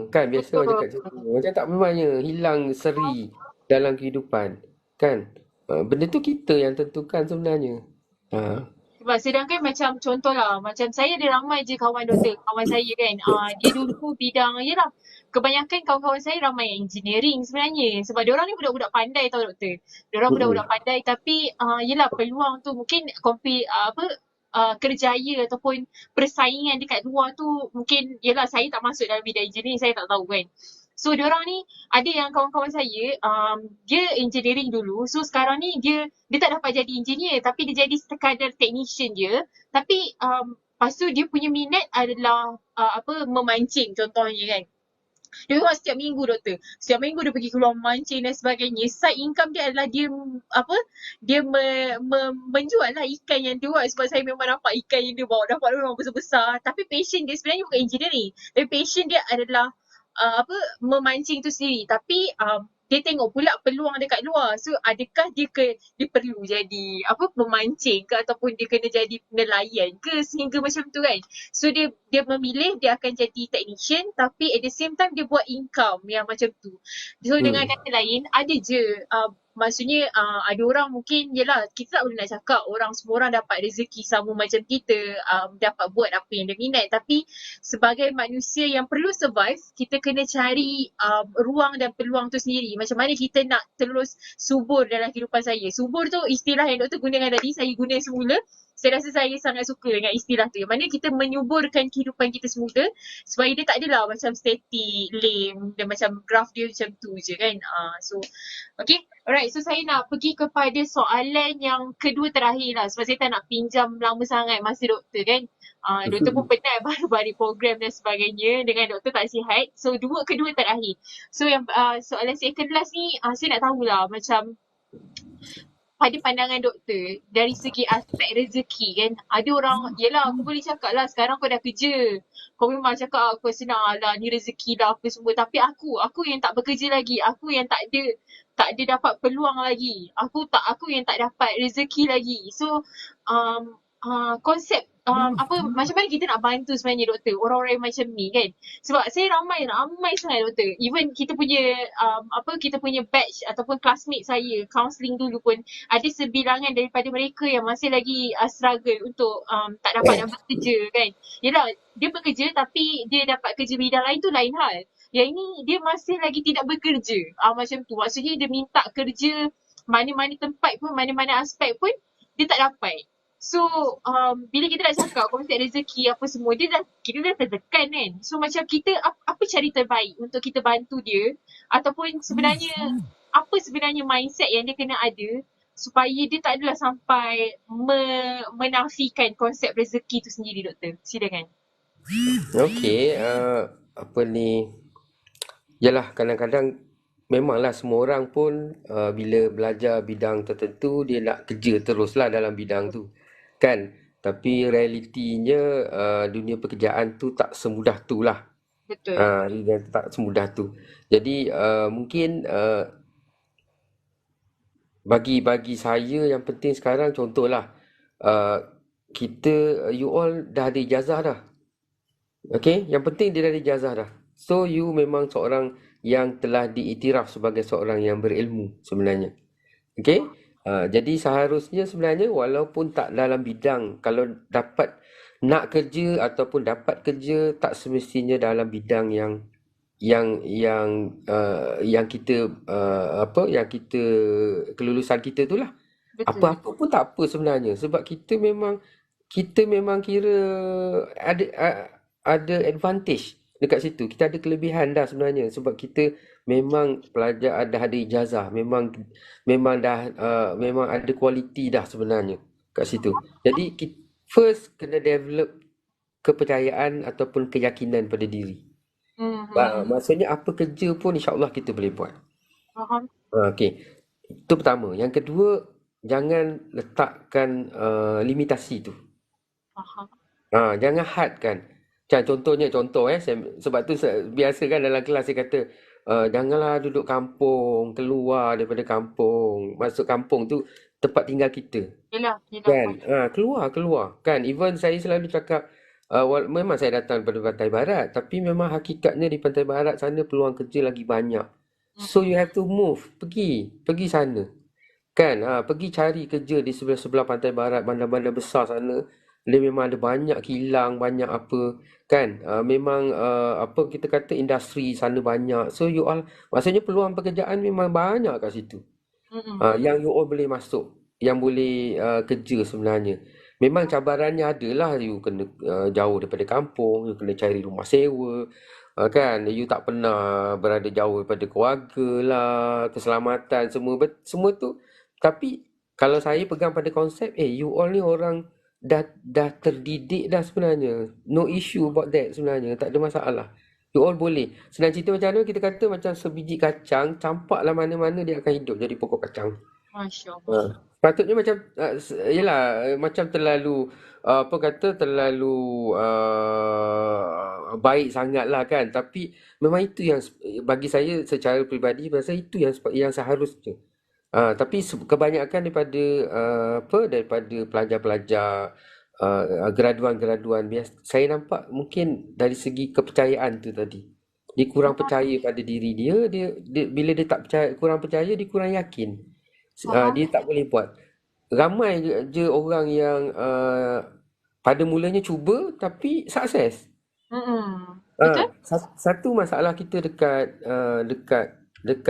kan biasa macam kat situ macam tak bermaya hilang seri dalam kehidupan kan benda tu kita yang tentukan sebenarnya. Sebab sedangkan macam contohlah macam saya ada ramai je kawan doktor kawan saya kan dia dulu bidang yelah kebanyakan kawan-kawan saya ramai yang engineering sebenarnya sebab diorang ni budak-budak pandai tau doktor. Diorang budak-budak pandai tapi yelah peluang tu mungkin kerjaya ataupun persaingan dekat luar tu mungkin yelah saya tak masuk dalam bidang engineering saya tak tahu kan. So diorang ni ada yang kawan-kawan saya dia engineering dulu so sekarang ni dia tak dapat jadi engineer tapi dia jadi sekadar technician je tapi lepas tu dia punya minat adalah memancing contohnya kan. Dia memang setiap minggu doktor. Setiap minggu dia pergi keluar mancing dan sebagainya. Side income dia adalah dia menjual lah ikan yang dia buat sebab saya memang nampak ikan yang dia bawa dapat memang besar-besar. Tapi passion dia sebenarnya bukan engineering. Tapi passion dia adalah memancing tu sendiri. Tapi dia tengok pula peluang dekat luar. So adakah dia perlu jadi pemancing ke ataupun dia kena jadi nelayan ke sehingga macam tu kan. So dia memilih dia akan jadi technician tapi at the same time dia buat income yang macam tu. So dengan kata lain ada je maksudnya ada orang mungkin yelah kita tak boleh nak cakap semua orang dapat rezeki sama macam kita dapat buat apa yang dia minat tapi sebagai manusia yang perlu survive kita kena cari ruang dan peluang tu sendiri macam mana kita nak terus subur dalam kehidupan saya. Subur tu istilah yang doktor gunakan tadi saya guna semula Saya rasa saya sangat suka dengan istilah tu. Yang mana kita menyuburkan kehidupan kita semula supaya dia tak adalah macam static, lame dan macam graf dia macam tu je kan. So, okay. Alright, so saya nak pergi kepada soalan yang kedua terakhir lah. Sebab saya tak nak pinjam lama sangat masa doktor kan. Doktor pun penat baru balik program dan sebagainya dengan doktor tak sihat. So, kedua terakhir. So, yang soalan second last ni, saya nak tahulah macam pada pandangan doktor, dari segi aspek rezeki kan, ada orang, yelah aku boleh cakap lah sekarang kau dah kerja. Kau memang cakap aku senang lah, ni rezeki dah apa semua. Tapi aku yang tak bekerja lagi, aku yang tak ada dapat peluang lagi. Aku yang tak dapat rezeki lagi. So, konsep macam mana kita nak bantu sebenarnya doktor orang-orang macam ni kan, sebab saya ramai sangat doktor, even kita punya batch ataupun classmate saya counselling dulu pun ada sebilangan daripada mereka yang masih lagi struggle untuk tak dapat kerja kan. Yelah dia bekerja tapi dia dapat kerja bidang lain tu lain hal. Yang ini dia masih lagi tidak bekerja, macam tu, maksudnya dia minta kerja mana-mana tempat pun, mana-mana aspek pun dia tak dapat. So, bila kita dah cakap konsep rezeki apa semua, kita dah tertekan kan. So, macam kita, apa cara terbaik untuk kita bantu dia? Ataupun sebenarnya, apa sebenarnya mindset yang dia kena ada supaya dia tak adalah sampai menafikan konsep rezeki tu sendiri, doktor? Silakan. Okey, apa ni? Yalah, kadang-kadang memanglah semua orang pun bila belajar bidang tertentu dia nak kerja teruslah dalam bidang tu. Kan? Tapi realitinya dunia pekerjaan tu tak semudah tu lah. Betul. Dia tak semudah tu. Jadi mungkin bagi saya yang penting sekarang contohlah you all dah ada ijazah dah. Okay? Yang penting dia dah ada ijazah dah. So you memang seorang yang telah diiktiraf sebagai seorang yang berilmu sebenarnya. Okay? Jadi seharusnya sebenarnya walaupun tak dalam bidang, kalau nak kerja ataupun dapat kerja, tak semestinya dalam bidang yang kita kelulusan kita tu lah. Betul. Apa-apa pun tak apa sebenarnya, sebab kita memang kira ada advantage dekat situ. Kita ada kelebihan dah sebenarnya sebab kita memang pelajar dah ada ijazah, memang ada kualiti dah sebenarnya kat situ. Jadi first kena develop kepercayaan ataupun keyakinan pada diri. Maksudnya apa kerja pun insya-Allah kita boleh buat. Faham. Okey. Itu pertama. Yang kedua, jangan letakkan limitasi tu. Faham. Jangan hadkan. Contoh sebab tu biasa kan dalam kelas saya kata janganlah duduk kampung, keluar daripada kampung. Masuk kampung tu tempat tinggal kita. Yelah. Kan? Keluar kan. Even saya selalu cakap memang saya datang daripada Pantai Barat, tapi memang hakikatnya di Pantai Barat sana peluang kerja lagi banyak. So you have to move, pergi sana. Kan? Pergi cari kerja di sebelah Pantai Barat, bandar-bandar besar sana. Dia memang ada banyak kilang, banyak apa, kan? Memang apa kita kata industri sana banyak. So you all, maksudnya peluang pekerjaan memang banyak kat situ. Yang you all boleh masuk, yang boleh kerja sebenarnya. Memang cabarannya adalah you kena jauh daripada kampung, you kena cari rumah sewa, kan? You tak pernah berada jauh daripada keluarga lah, keselamatan semua tu. Tapi kalau saya pegang pada konsep, you all ni orang dah terdidik dah sebenarnya. No issue about that sebenarnya. Tak ada masalah. You all boleh. Senang cerita macam mana kita kata macam sebiji kacang, campaklah mana-mana dia akan hidup jadi pokok kacang. Masya Allah. Patutnya macam yelah macam terlalu baik sangat lah kan. Tapi memang itu yang bagi saya secara peribadi, rasa itu yang seharusnya. Tapi kebanyakan daripada pelajar-pelajar graduan-graduan biasa, saya nampak mungkin dari segi kepercayaan tu tadi, dia kurang percaya pada diri dia bila dia tak percaya, kurang percaya, dia kurang yakin. Dia tak boleh buat. Ramai je orang yang pada mulanya cuba tapi sukses. Betul? Satu masalah kita dekat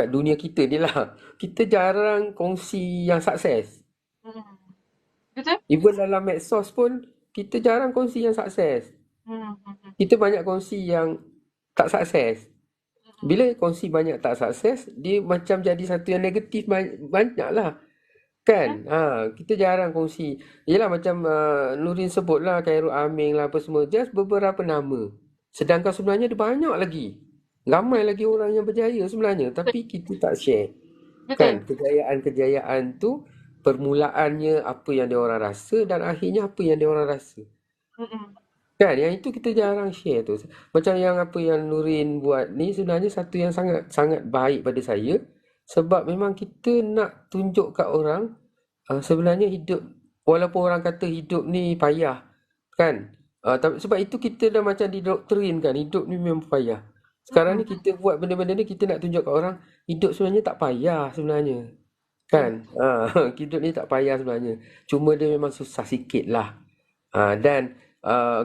dunia kita ni lah, kita jarang kongsi yang sukses. Betul? Even dalam medsos pun, kita jarang kongsi yang sukses. Kita banyak kongsi yang tak sukses. Bila kongsi banyak tak sukses, dia macam jadi satu yang negatif banyak lah. Kan? Kita jarang kongsi. Yelah macam Nurin sebut lah, Khairul Aming lah apa semua. Just beberapa nama. Sedangkan sebenarnya ada banyak lagi. Ramai lagi orang yang berjaya sebenarnya. Tapi kita tak share. Kan? Betul. Kejayaan-kejayaan tu, permulaannya apa yang dia orang rasa dan akhirnya apa yang dia orang rasa. Kan? Yang itu kita jarang share tu. Macam yang apa yang Nurin buat ni sebenarnya satu yang sangat baik pada saya. Sebab memang kita nak tunjuk kat orang sebenarnya hidup, walaupun orang kata hidup ni payah. Kan? Sebab itu kita dah macam didoktrin kan. Hidup ni memang payah. Sekarang ni kita buat benda-benda ni, kita nak tunjuk kat orang hidup sebenarnya tak payah sebenarnya. Kan? Hidup ni tak payah sebenarnya. Cuma dia memang susah sikit lah. Dan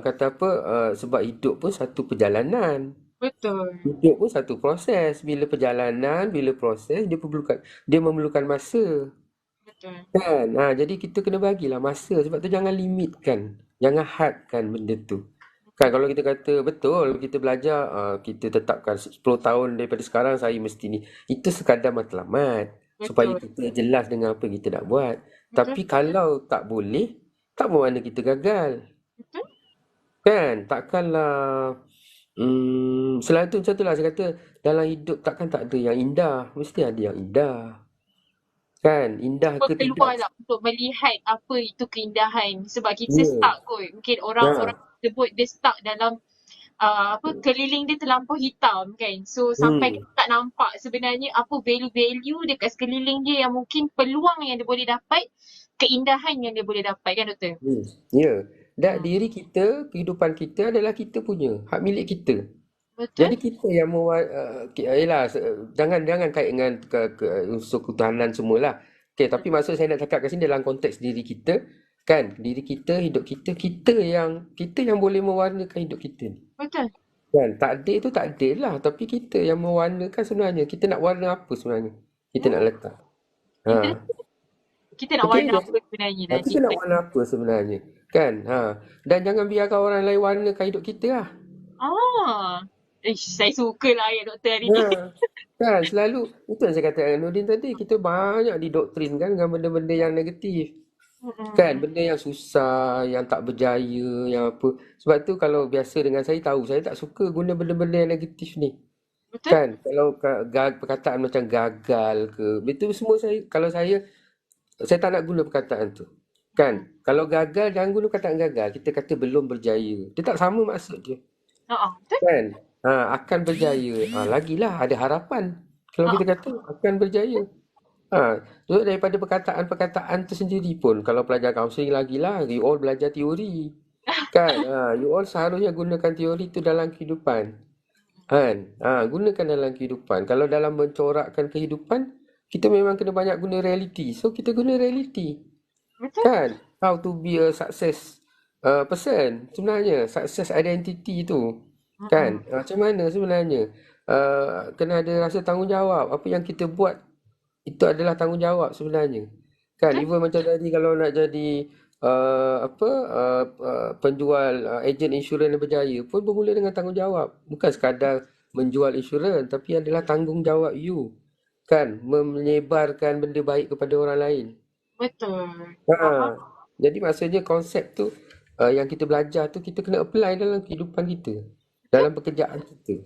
kata apa, sebab hidup pun satu perjalanan. Betul. Hidup pun satu proses. Bila perjalanan, bila proses, dia memerlukan masa. Betul. Kan? Jadi kita kena bagilah masa. Sebab tu jangan limitkan. Jangan hadkan benda tu. Kan kalau kita kata betul kita belajar, kita tetapkan 10 tahun daripada sekarang saya mesti ni. Itu sekadar matlamat. Supaya kita jelas dengan apa yang kita nak buat. Tapi kalau tak boleh, tak bermakna kita gagal. Betul. Kan? Takkanlah selain tu macam tu lah saya kata, dalam hidup takkan tak ada yang indah. Mesti ada yang indah. Kan? Indah ke tidak? Keluar lah untuk melihat apa itu keindahan. Sebab kita stuck kot. Mungkin orang sebut dia stuck dalam keliling dia terlampau hitam kan. So sampai dia tak nampak sebenarnya apa value-value dekat sekeliling dia yang mungkin peluang yang dia boleh dapat, keindahan yang dia boleh dapat kan doktor? Ya. Dan diri kita, kehidupan kita adalah kita punya, hak milik kita. Betul. Jadi kita yang yelah, jangan kait dengan unsur ketuhanan semualah. Okay, tapi maksud saya nak cakap kat sini dalam konteks diri kita, kan? Diri kita, hidup kita, kita yang boleh mewarnakan hidup kita ni. Betul. Kan? Takdir tu takdir lah, tapi kita yang mewarnakan sebenarnya. Kita nak warna apa sebenarnya? Kita nak letak. Kita nak warna apa sebenarnya? Kita nak warna apa sebenarnya? Kan? Dan jangan biarkan orang lain warnakan hidup kita lah. Saya suka lah ayat doktor hari ni. Kan? Selalu, itu yang saya kata dengan Nurdin tadi, kita banyak didoktrinkan dengan benda-benda yang negatif. Kan? Benda yang susah, yang tak berjaya, yang apa. Sebab tu kalau biasa dengan saya tahu, saya tak suka guna benda-benda yang negatif ni. Betul. Kan? Kalau perkataan macam gagal ke, itu semua kalau saya tak nak guna perkataan tu. Kan? Kalau gagal, jangan guna perkataan gagal. Kita kata belum berjaya. Dia tak sama maksud dia. Betul. Kan? Akan berjaya. Lagilah ada harapan. Kalau kita kata akan berjaya. So daripada perkataan-perkataan tu sendiri pun, kalau pelajar kaunseling lagilah, you all belajar teori. Kan? You all seharusnya gunakan teori tu dalam kehidupan. Kan? Gunakan dalam kehidupan. Kalau dalam mencorakkan kehidupan, kita memang kena banyak guna reality. So kita guna reality. Betul. Kan? How to be a success person. Sebenarnya success identity tu. Kan? Macam mana sebenarnya? Kena ada rasa tanggungjawab. Apa yang kita buat itu adalah tanggungjawab sebenarnya. Kan? Even macam tadi kalau nak jadi penjual ejen insurans yang berjaya pun bermula dengan tanggungjawab. Bukan sekadar menjual insurans, tapi adalah tanggungjawab you. Kan? Menyebarkan benda baik kepada orang lain. Betul. Jadi maksudnya konsep tu yang kita belajar tu kita kena apply dalam kehidupan kita, dalam pekerjaan kita.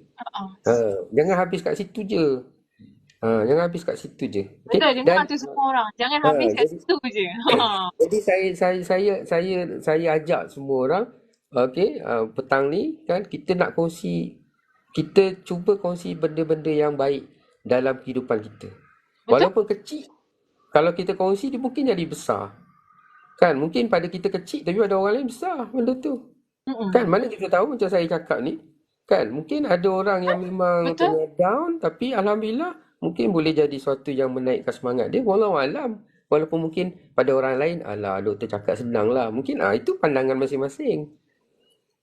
Jangan habis kat situ je. Jangan habis kat situ je. Okay? Betul, jangan tu semua orang. Jangan habis kat situ je. Jadi saya ajak semua orang, petang ni kan kita nak kongsi, kita cuba kongsi benda-benda yang baik dalam kehidupan kita. Walaupun kecil, kalau kita kongsi dia mungkin jadi besar. Kan? Mungkin pada kita kecil tapi pada orang lain besar benda tu. Kan? Mana kita tahu macam saya cakap ni. Kan? Mungkin ada orang yang memang tengah down tapi alhamdulillah mungkin boleh jadi sesuatu yang menaikkan semangat dia. Wallahualam. Walaupun mungkin pada orang lain, alah doktor cakap senang lah. Mungkin itu pandangan masing-masing.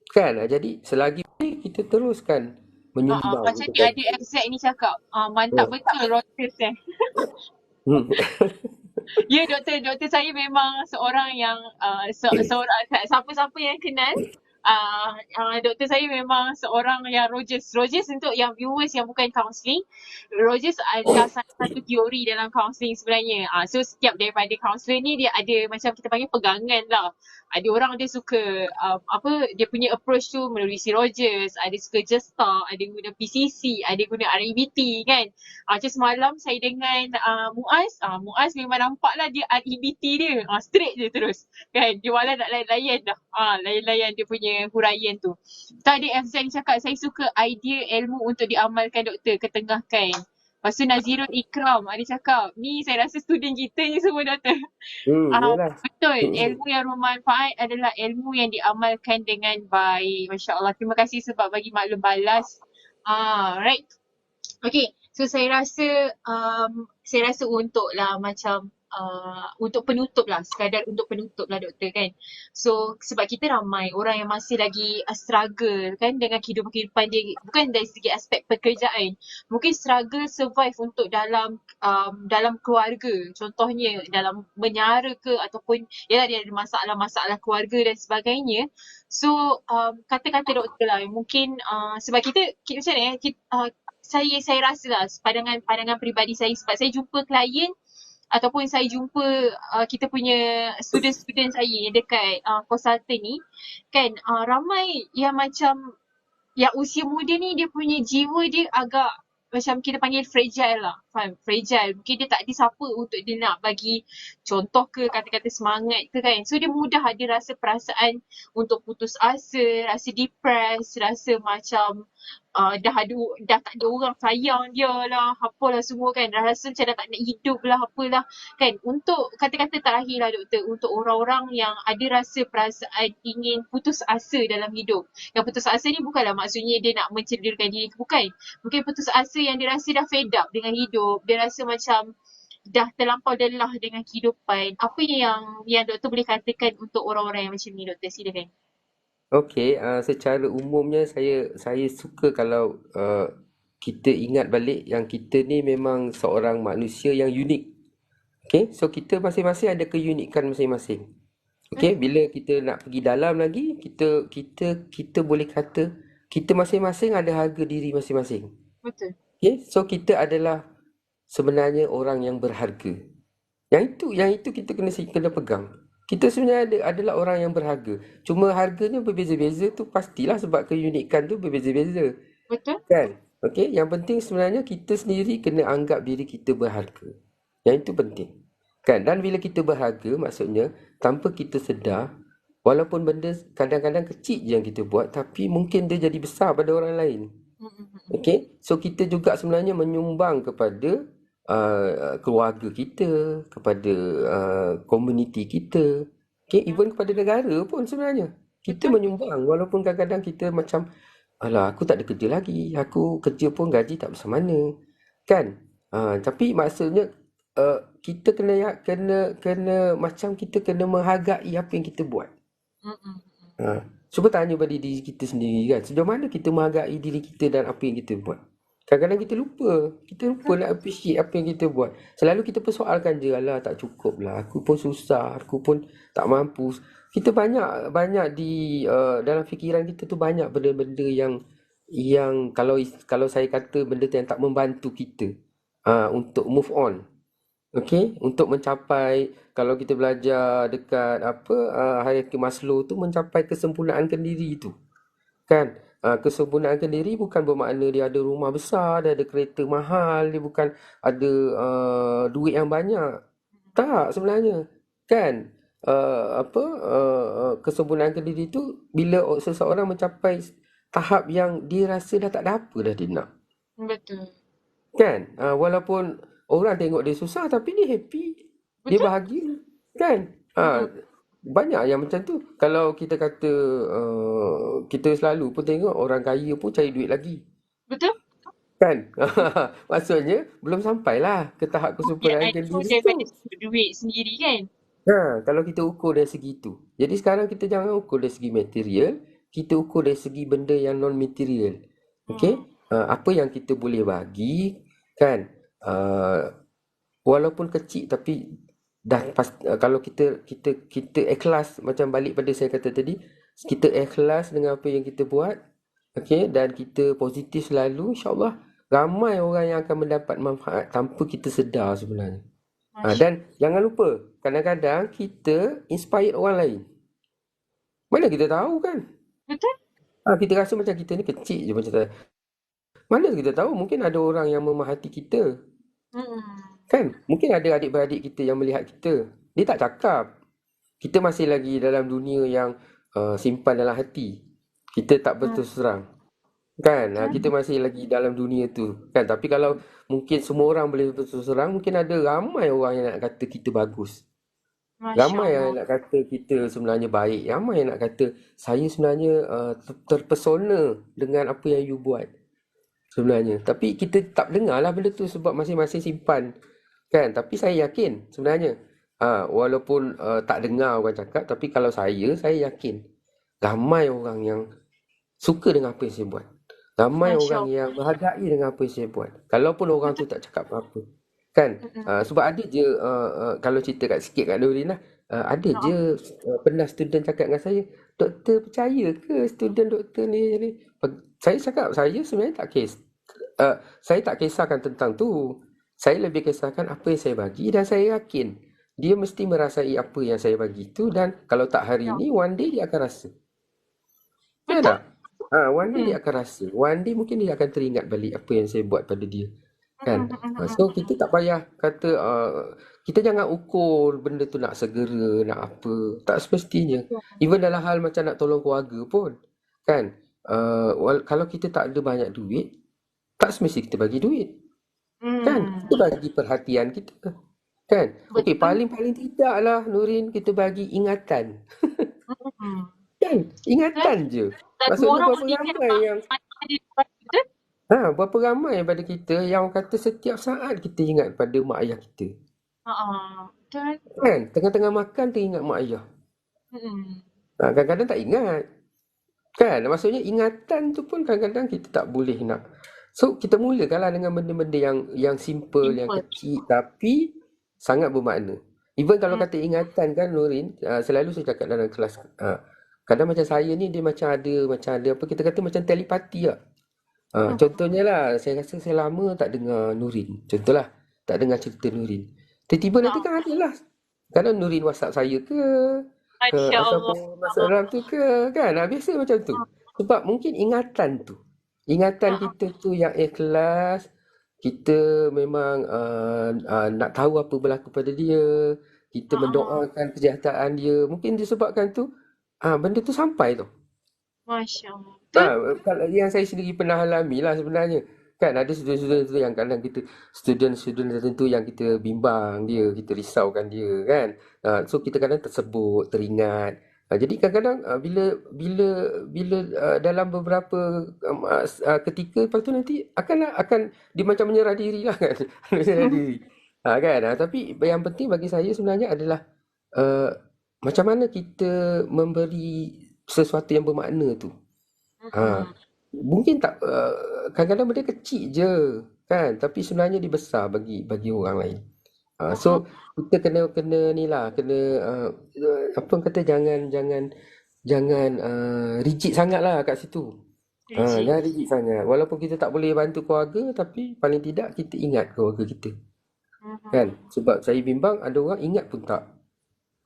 Kan? Jadi selagi kita teruskan menyumbang. Macam ni ada exact ni cakap. Mantap betul Rogers Ya, doktor saya memang seorang yang seorang siapa-siapa yang kenal doktor saya memang seorang yang Rogers. Rogers untuk yang viewers yang bukan counselling, Rogers adalah salah satu teori dalam counselling sebenarnya. So setiap daripada counselor ni dia ada macam kita panggil pegangan lah. Ada orang dia suka dia punya approach tu melalui si Rogers, ada suka Gestalt, ada guna PCC, ada guna REBT kan. Macam semalam saya dengan Muaz memang nampak lah dia REBT dia. Straight je terus. Kan, dia malah nak layan-layan dah. Layan-layan dia punya huraian tu. Tadi Afzan cakap saya suka idea ilmu untuk diamalkan doktor, ketengahkan. Lepas tu Nazirul Ikram ada cakap, ni saya rasa student kita ni semua doktor. Yalah. Betul, ilmu yang bermanfaat adalah ilmu yang diamalkan dengan baik. Masya Allah, terima kasih sebab bagi maklum balas. Right. Okay, so saya rasa untuk lah macam untuk penutup lah, sekadar untuk penutup lah doktor kan. So sebab kita ramai orang yang masih lagi struggle kan dengan kehidupan dia, bukan dari segi aspek pekerjaan, mungkin struggle survive untuk dalam keluarga, contohnya dalam menyara ke ataupun yalah dia ada masalah-masalah keluarga dan sebagainya. So kata-kata doktor lah mungkin sebab kita macam mana saya rasa lah pandangan peribadi saya, sebab saya jumpa klien ataupun saya jumpa kita punya student-student saya yang dekat konsultan ni kan, ramai yang macam yang usia muda ni dia punya jiwa dia agak macam kita panggil fragile lah, faham? Fragile. Mungkin dia tak ada siapa untuk dia nak bagi contoh ke kata-kata semangat ke kan. So dia mudah ada rasa perasaan untuk putus asa, rasa depressed, rasa macam dah tak ada orang sayang dia lah, apalah semua kan. Dah rasa macam dah tak nak hidup lah, apalah kan. Untuk kata-kata terakhir lah doktor, untuk orang-orang yang ada rasa perasaan ingin putus asa dalam hidup. Yang putus asa ni bukanlah maksudnya dia nak mencederakan diri, bukan. Mungkin putus asa yang dia rasa dah fed up dengan hidup, dia rasa macam dah terlampau lelah dengan kehidupan. Apa yang doktor boleh katakan untuk orang-orang yang macam ni doktor? Silakan. Okey, secara umumnya saya suka kalau kita ingat balik yang kita ni memang seorang manusia yang unik. Okey, so kita masing-masing ada keunikan masing-masing. Okey, bila kita nak pergi dalam lagi, kita boleh kata kita masing-masing ada harga diri masing-masing. Betul. Okey, so kita adalah sebenarnya orang yang berharga. Yang itu kita kena pegang. Kita sebenarnya adalah orang yang berharga. Cuma harganya berbeza-beza tu pastilah sebab keunikan tu berbeza-beza. Betul. Kan? Okey, yang penting sebenarnya kita sendiri kena anggap diri kita berharga. Yang itu penting. Kan? Dan bila kita berharga, maksudnya tanpa kita sedar, walaupun benda kadang-kadang kecil je yang kita buat, tapi mungkin dia jadi besar pada orang lain. Okey, so kita juga sebenarnya menyumbang kepada keluarga kita, kepada komuniti kita, even kepada negara pun sebenarnya kita menyumbang, walaupun kadang-kadang kita macam alah aku tak ada kerja lagi, aku kerja pun gaji tak besar mana kan, tapi maksudnya kita kena macam kita kena menghargai apa yang kita buat. Cuba tanya pada diri kita sendiri kan, sejauh mana kita menghargai diri kita dan apa yang kita buat. Kadang-kadang kita lupa nak appreciate apa yang kita buat. Selalu kita persoalkan je, alah tak cukup lah, aku pun susah, aku pun tak mampu. Kita banyak di dalam fikiran kita tu banyak benda-benda yang kalau saya kata benda yang tak membantu kita untuk move on. Okey, untuk mencapai, kalau kita belajar dekat hierarki Maslow tu, mencapai kesempurnaan diri tu. Kan? Kesempurnaan diri bukan bermakna dia ada rumah besar, dia ada kereta mahal, dia bukan ada duit yang banyak. Tak sebenarnya. Kan? Kesempurnaan diri tu bila seseorang mencapai tahap yang dia rasa dah tak ada apa dah dia nak. Betul. Kan? Walaupun orang tengok dia susah tapi dia happy. Betul? Dia bahagia. Kan? Banyak yang macam tu. Kalau kita kata kita selalu pun tengok orang kaya pun cari duit lagi. Betul? Kan? Maksudnya belum sampailah ke tahap kesempurnaan diri tu. Duit sendiri kan? Kalau kita ukur dari segi tu. Jadi sekarang kita jangan ukur dari segi material, kita ukur dari segi benda yang non material. Okey? Apa yang kita boleh bagi kan? Walaupun kecil tapi kalau kita ikhlas, macam balik pada saya kata tadi, kita ikhlas dengan apa yang kita buat, okey, dan kita positif selalu, insyaAllah ramai orang yang akan mendapat manfaat tanpa kita sedar sebenarnya. Masya. Dan jangan lupa, kadang-kadang kita inspire orang lain. Mana kita tahu kan? Betul? Kita rasa macam kita ni kecil je macam tu. Mana kita tahu, mungkin ada orang yang memahati kita. Kan? Mungkin ada adik-beradik kita yang melihat kita. Dia tak cakap. Kita masih lagi dalam dunia yang simpan dalam hati. Kita tak berterus terang. Kan? Kita masih lagi dalam dunia tu. Kan? Tapi kalau mungkin semua orang boleh berterus terang, mungkin ada ramai orang yang nak kata kita bagus. Masya Ramai Allah. yang nak kata kita sebenarnya baik. Ramai yang nak kata saya sebenarnya terpesona dengan apa yang you buat. Sebenarnya. Tapi kita tak dengar lah benda tu sebab masing-masing simpan. Kan? Tapi saya yakin sebenarnya. Walaupun tak dengar orang cakap, tapi kalau saya yakin ramai orang yang suka dengan apa yang saya buat. Ramai Masya orang Allah. yang menghargai dengan apa yang saya buat. Kalaupun orang tu tak cakap apa-apa. Kan? Sebab ada je, kalau cerita sikit kat Nurin lah, ada je pernah student cakap dengan saya, doktor percaya ke student doktor ni? Saya cakap, saya sebenarnya saya tak kisahkan tentang tu. Saya lebih kisahkan apa yang saya bagi dan saya yakin dia mesti merasai apa yang saya bagi tu, dan kalau tak hari ni, one day dia akan rasa. Ya Betul? tak? One day dia akan rasa. One day mungkin dia akan teringat balik apa yang saya buat pada dia. Kan? So kita tak payah kata, kita jangan ukur benda tu nak segera, nak apa. Tak semestinya. Even dalam hal macam nak tolong keluarga pun. Kan? Kalau kita tak ada banyak duit, tak semesti kita bagi duit. Kan? Kita bagi perhatian kita. Kan? Okey, paling-paling tidak lah Nurin, kita bagi ingatan. Kan? Ingatan je. Dan Maksudnya orang berapa ingat ramai yang ada depan kita. berapa ramai pada kita yang kata setiap saat kita ingat pada mak ayah kita. Betul. Kan? Tengah-tengah makan teringat mak ayah. Kadang-kadang tak ingat. Kan? Maksudnya ingatan tu pun kadang-kadang kita tak boleh nak. So kita mulakanlah dengan benda-benda yang simple, yang kecil tapi sangat bermakna. Even kalau kata ingatan kan Nurin, selalu saya cakap dalam kelas, kadang macam saya ni dia macam ada apa kita kata macam telepati lah. Contohnya lah, saya rasa saya lama tak dengar Nurin. Contohlah, tak dengar cerita Nurin. Tiba-tiba nanti kan ada lah. Kadang Nurin WhatsApp saya ke Masya Allah. ataupun masuk dalam tu ke, kan? Biasa macam tu. Sebab mungkin ingatan tu. Ingatan kita tu yang ikhlas. Kita memang nak tahu apa berlaku pada dia. Kita mendoakan kesihatan dia. Mungkin disebabkan tu, benda tu sampai tu. Masya Allah. Kalau yang saya sendiri pernah alami lah sebenarnya. Kan ada student-student tu yang kadang kita, student-student tertentu yang kita bimbang dia, kita risaukan dia kan. So kita kadang tersebut, teringat. Jadi kadang-kadang bila dalam beberapa ketika, lepas tu nanti akan dia macam menyerah diri lah kan. Menyerah diri. Kan. Tapi yang penting bagi saya sebenarnya adalah macam mana kita memberi sesuatu yang bermakna tu. Mungkin tak, kadang-kadang benda kecil je kan, tapi sebenarnya dia besar bagi orang lain. So kita kena ni lah, kena apa kata, jangan rigid sangat lah kat situ. Jangan rigid sangat. Walaupun kita tak boleh bantu keluarga, tapi paling tidak kita ingat keluarga kita. Kan? Sebab saya bimbang ada orang ingat pun tak.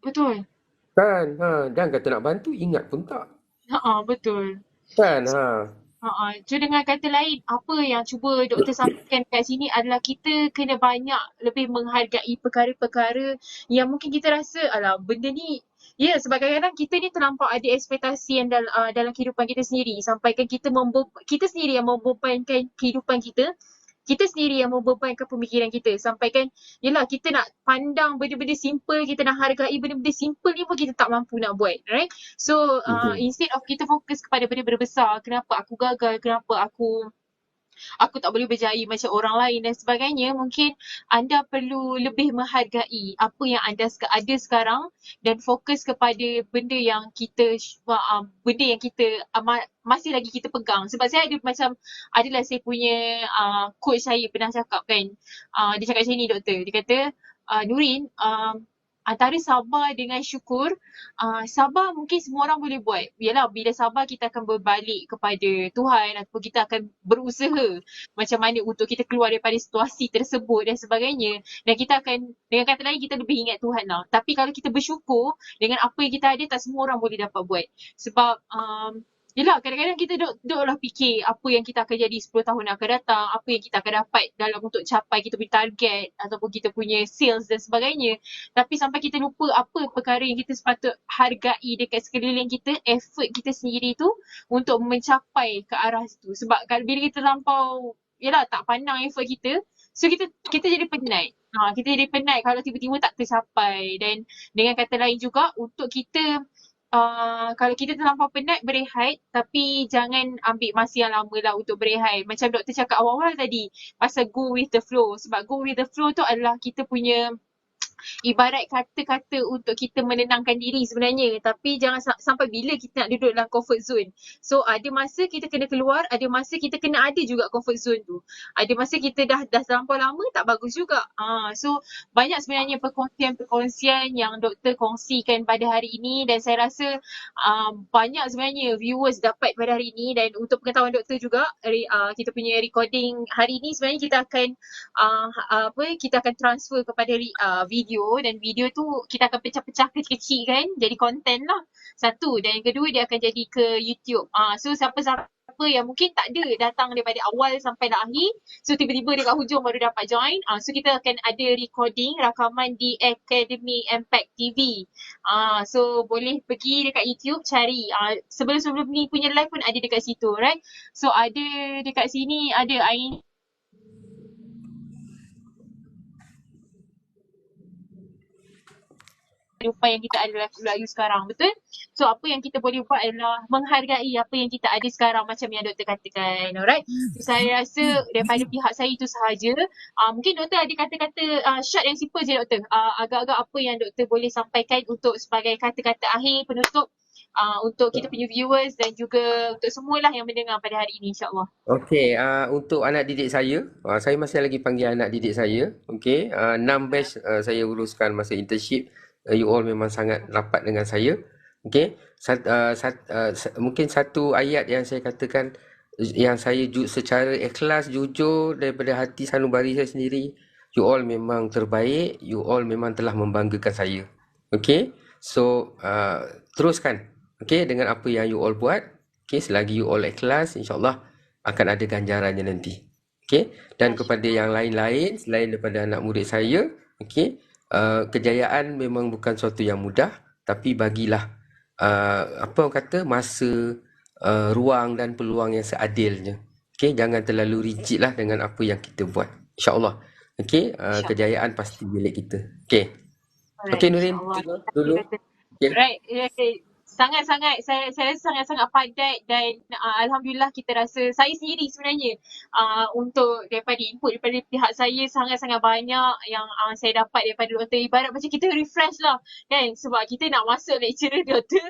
Betul. Kan? Dan kata nak bantu, ingat pun tak. Betul. Kan? So dengan kata lain, apa yang cuba doktor sampaikan kat sini adalah kita kena banyak lebih menghargai perkara-perkara yang mungkin kita rasa, alah benda ni, sebab kadang-kadang kita ni terlampau ada ekspektasi yang dalam kehidupan kita sendiri. Sampaikan kita sendiri yang membebankan kehidupan kita. Kita sendiri yang membebankan pemikiran kita. Sampaikan, yelah kita nak pandang benda-benda simple, kita nak hargai benda-benda simple ni pun kita tak mampu nak buat, right? So, instead of kita fokus kepada benda-benda besar, kenapa aku gagal, kenapa aku tak boleh berjaya macam orang lain dan sebagainya, mungkin anda perlu lebih menghargai apa yang anda ada sekarang dan fokus kepada benda yang kita masih lagi kita pegang. Sebab saya adalah saya punya coach saya pernah cakap kan, dia cakap macam ni doktor, dia kata, Nurin, antara sabar dengan syukur. Sabar mungkin semua orang boleh buat. Yalah, bila sabar kita akan berbalik kepada Tuhan ataupun kita akan berusaha macam mana untuk kita keluar daripada situasi tersebut dan sebagainya. Dan kita akan, dengan kata lain, kita lebih ingat Tuhan lah. Tapi kalau kita bersyukur dengan apa yang kita ada, tak semua orang boleh dapat buat. Sebab yelah, kadang-kadang kita duduklah fikir apa yang kita akan jadi 10 tahun yang akan datang, apa yang kita akan dapat dalam untuk capai kita punya target ataupun kita punya sales dan sebagainya. Tapi sampai kita lupa apa perkara yang kita sepatut hargai dekat sekeliling kita, effort kita sendiri tu untuk mencapai ke arah situ. Sebab bila kita terlampau, yelah, tak pandang effort kita, so kita jadi penat. Kita jadi penat kalau tiba-tiba tak tercapai. Dan dengan kata lain juga, untuk kita kalau kita terlampau penat, berehat, tapi jangan ambil masa yang lama lah untuk berehat. Macam doktor cakap awal-awal tadi, pasal go with the flow. Sebab go with the flow tu adalah kita punya ibarat kata-kata untuk kita menenangkan diri sebenarnya. Tapi jangan sampai bila kita nak duduk dalam comfort zone. So ada masa kita kena keluar, ada masa kita kena ada juga comfort zone tu. Ada masa kita dah terlampau lama, tak bagus juga. So banyak sebenarnya perkongsian yang doktor kongsikan pada hari ini, dan saya rasa banyak sebenarnya viewers dapat pada hari ini. Dan untuk pengetahuan doktor juga, kita punya recording hari ini sebenarnya kita akan kita akan transfer kepada video, dan video tu kita akan pecah-pecah kecil-kecil kan, jadi konten lah. Satu, dan yang kedua dia akan jadi ke YouTube. So siapa-siapa yang mungkin tak ada datang daripada awal sampai dah akhir, so tiba-tiba dekat hujung baru dapat join, so kita akan ada recording rakaman di Academy Impact TV. So boleh pergi dekat YouTube cari, sebelum-sebelum ni punya live pun ada dekat situ, right? So ada dekat sini, ada kehidupan yang kita ada lalu sekarang, betul? So apa yang kita boleh buat adalah menghargai apa yang kita ada sekarang, macam yang doktor katakan, alright? So saya rasa daripada pihak saya itu sahaja. Mungkin doktor ada kata-kata short and simple je doktor, agak-agak apa yang doktor boleh sampaikan untuk sebagai kata-kata akhir penutup untuk kita punya viewers dan juga untuk semualah yang mendengar pada hari ini, insyaAllah. Okey, untuk anak didik saya masih lagi panggil anak didik saya. Okey, 6 batch saya uruskan masa internship. You all memang sangat rapat dengan saya. Okey, mungkin satu ayat yang saya katakan, yang saya secara ikhlas, jujur daripada hati sanubari saya sendiri, you all memang terbaik, you all memang telah membanggakan saya. Okey, so teruskan dengan apa yang you all buat. Okey, selagi you all ikhlas, insyaAllah akan ada ganjarannya nanti. Okey, dan kepada yang lain-lain selain daripada anak murid saya, okey, kejayaan memang bukan sesuatu yang mudah, tapi bagilah masa, ruang dan peluang yang seadilnya. Okey, jangan terlalu rigid lah dengan apa yang kita buat. InsyaAllah. Okey, kejayaan pasti milik kita. Okey. Okey Nurin, dulu. Okay. Right, okay. Sangat-sangat, saya rasa sangat-sangat padat, dan Alhamdulillah kita rasa, saya sendiri sebenarnya untuk daripada input daripada pihak saya sangat-sangat banyak yang saya dapat daripada doktor. Ibarat macam kita refresh lah kan, sebab kita nak masuk lecturer doktor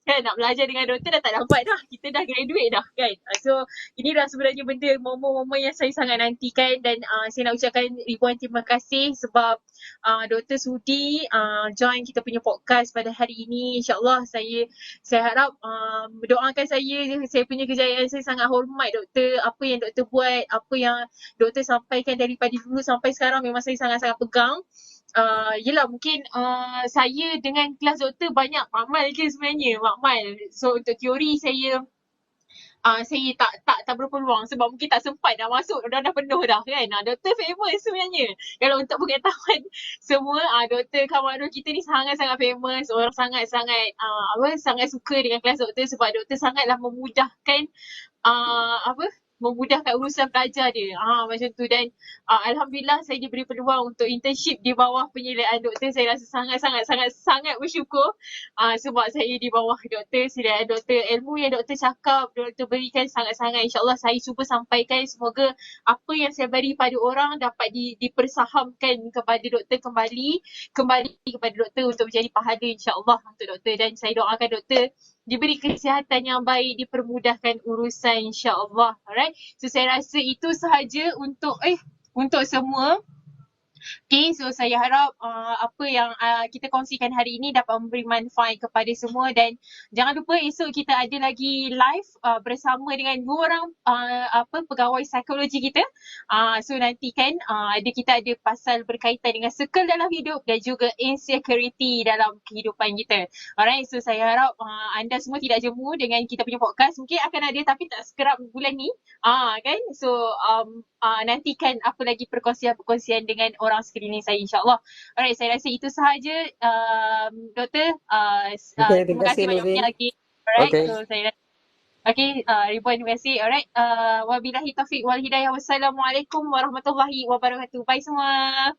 kan, nak belajar dengan doktor dah tak dapat dah, kita dah graduate dah kan. So ini dah sebenarnya benda, momen-momen yang saya sangat nantikan, dan saya nak ucapkan ribuan terima kasih sebab doktor sudi join kita punya podcast pada hari ini. InsyaAllah saya harap doakan saya punya kejayaan. Saya sangat hormat doktor, apa yang doktor buat, apa yang doktor sampaikan daripada dulu sampai sekarang memang saya sangat-sangat pegang. Yelah, mungkin saya dengan kelas doktor banyak makmal je sebenarnya, makmal. So untuk teori saya tak berpeluang sebab mungkin tak sempat dah masuk, dah penuh dah kan. Doktor famous sebenarnya. Kalau untuk pengetahuan semua, Doktor Kamarul kita ni sangat-sangat famous. Orang sangat-sangat sangat suka dengan kelas doktor sebab doktor sangatlah memudahkan memudahkan urusan pelajar dia. Macam tu. Dan Alhamdulillah saya diberi peluang untuk internship di bawah penyelidikan doktor. Saya rasa sangat bersyukur sebab saya di bawah doktor. Sediaan doktor, ilmu yang doktor cakap, doktor berikan sangat-sangat. InsyaAllah saya cuba sampaikan, semoga apa yang saya beri pada orang dapat dipersahamkan kepada doktor, kembali kepada doktor untuk menjadi pahala insyaAllah untuk doktor. Dan saya doakan doktor diberi kesihatan yang baik, dipermudahkan urusan insyaAllah. Alright. So saya rasa itu sahaja untuk semua. Okay, so saya harap apa yang kita kongsikan hari ini dapat memberi manfaat kepada semua dan jangan lupa esok kita ada lagi live bersama dengan dua orang pegawai psikologi kita. So nanti kan kita ada pasal berkaitan dengan circle dalam hidup dan juga insecurity dalam kehidupan kita. Alright, so saya harap anda semua tidak jemu dengan kita punya podcast. Mungkin akan ada tapi tak sekerap bulan ni. Kan? So nantikan apa lagi perkongsian-perkongsian dengan orang sekeliling saya insyaAllah. Alright, saya rasa itu sahaja Doktor. Okay, Terima terima kasih kasih banyak-banyak Nurul. lagi. Alright, Okay. so saya rasa Ribuan terima kasih. Alright, wabillahi taufiq wal hidayah. Wassalamualaikum warahmatullahi wabarakatuh. Bye semua.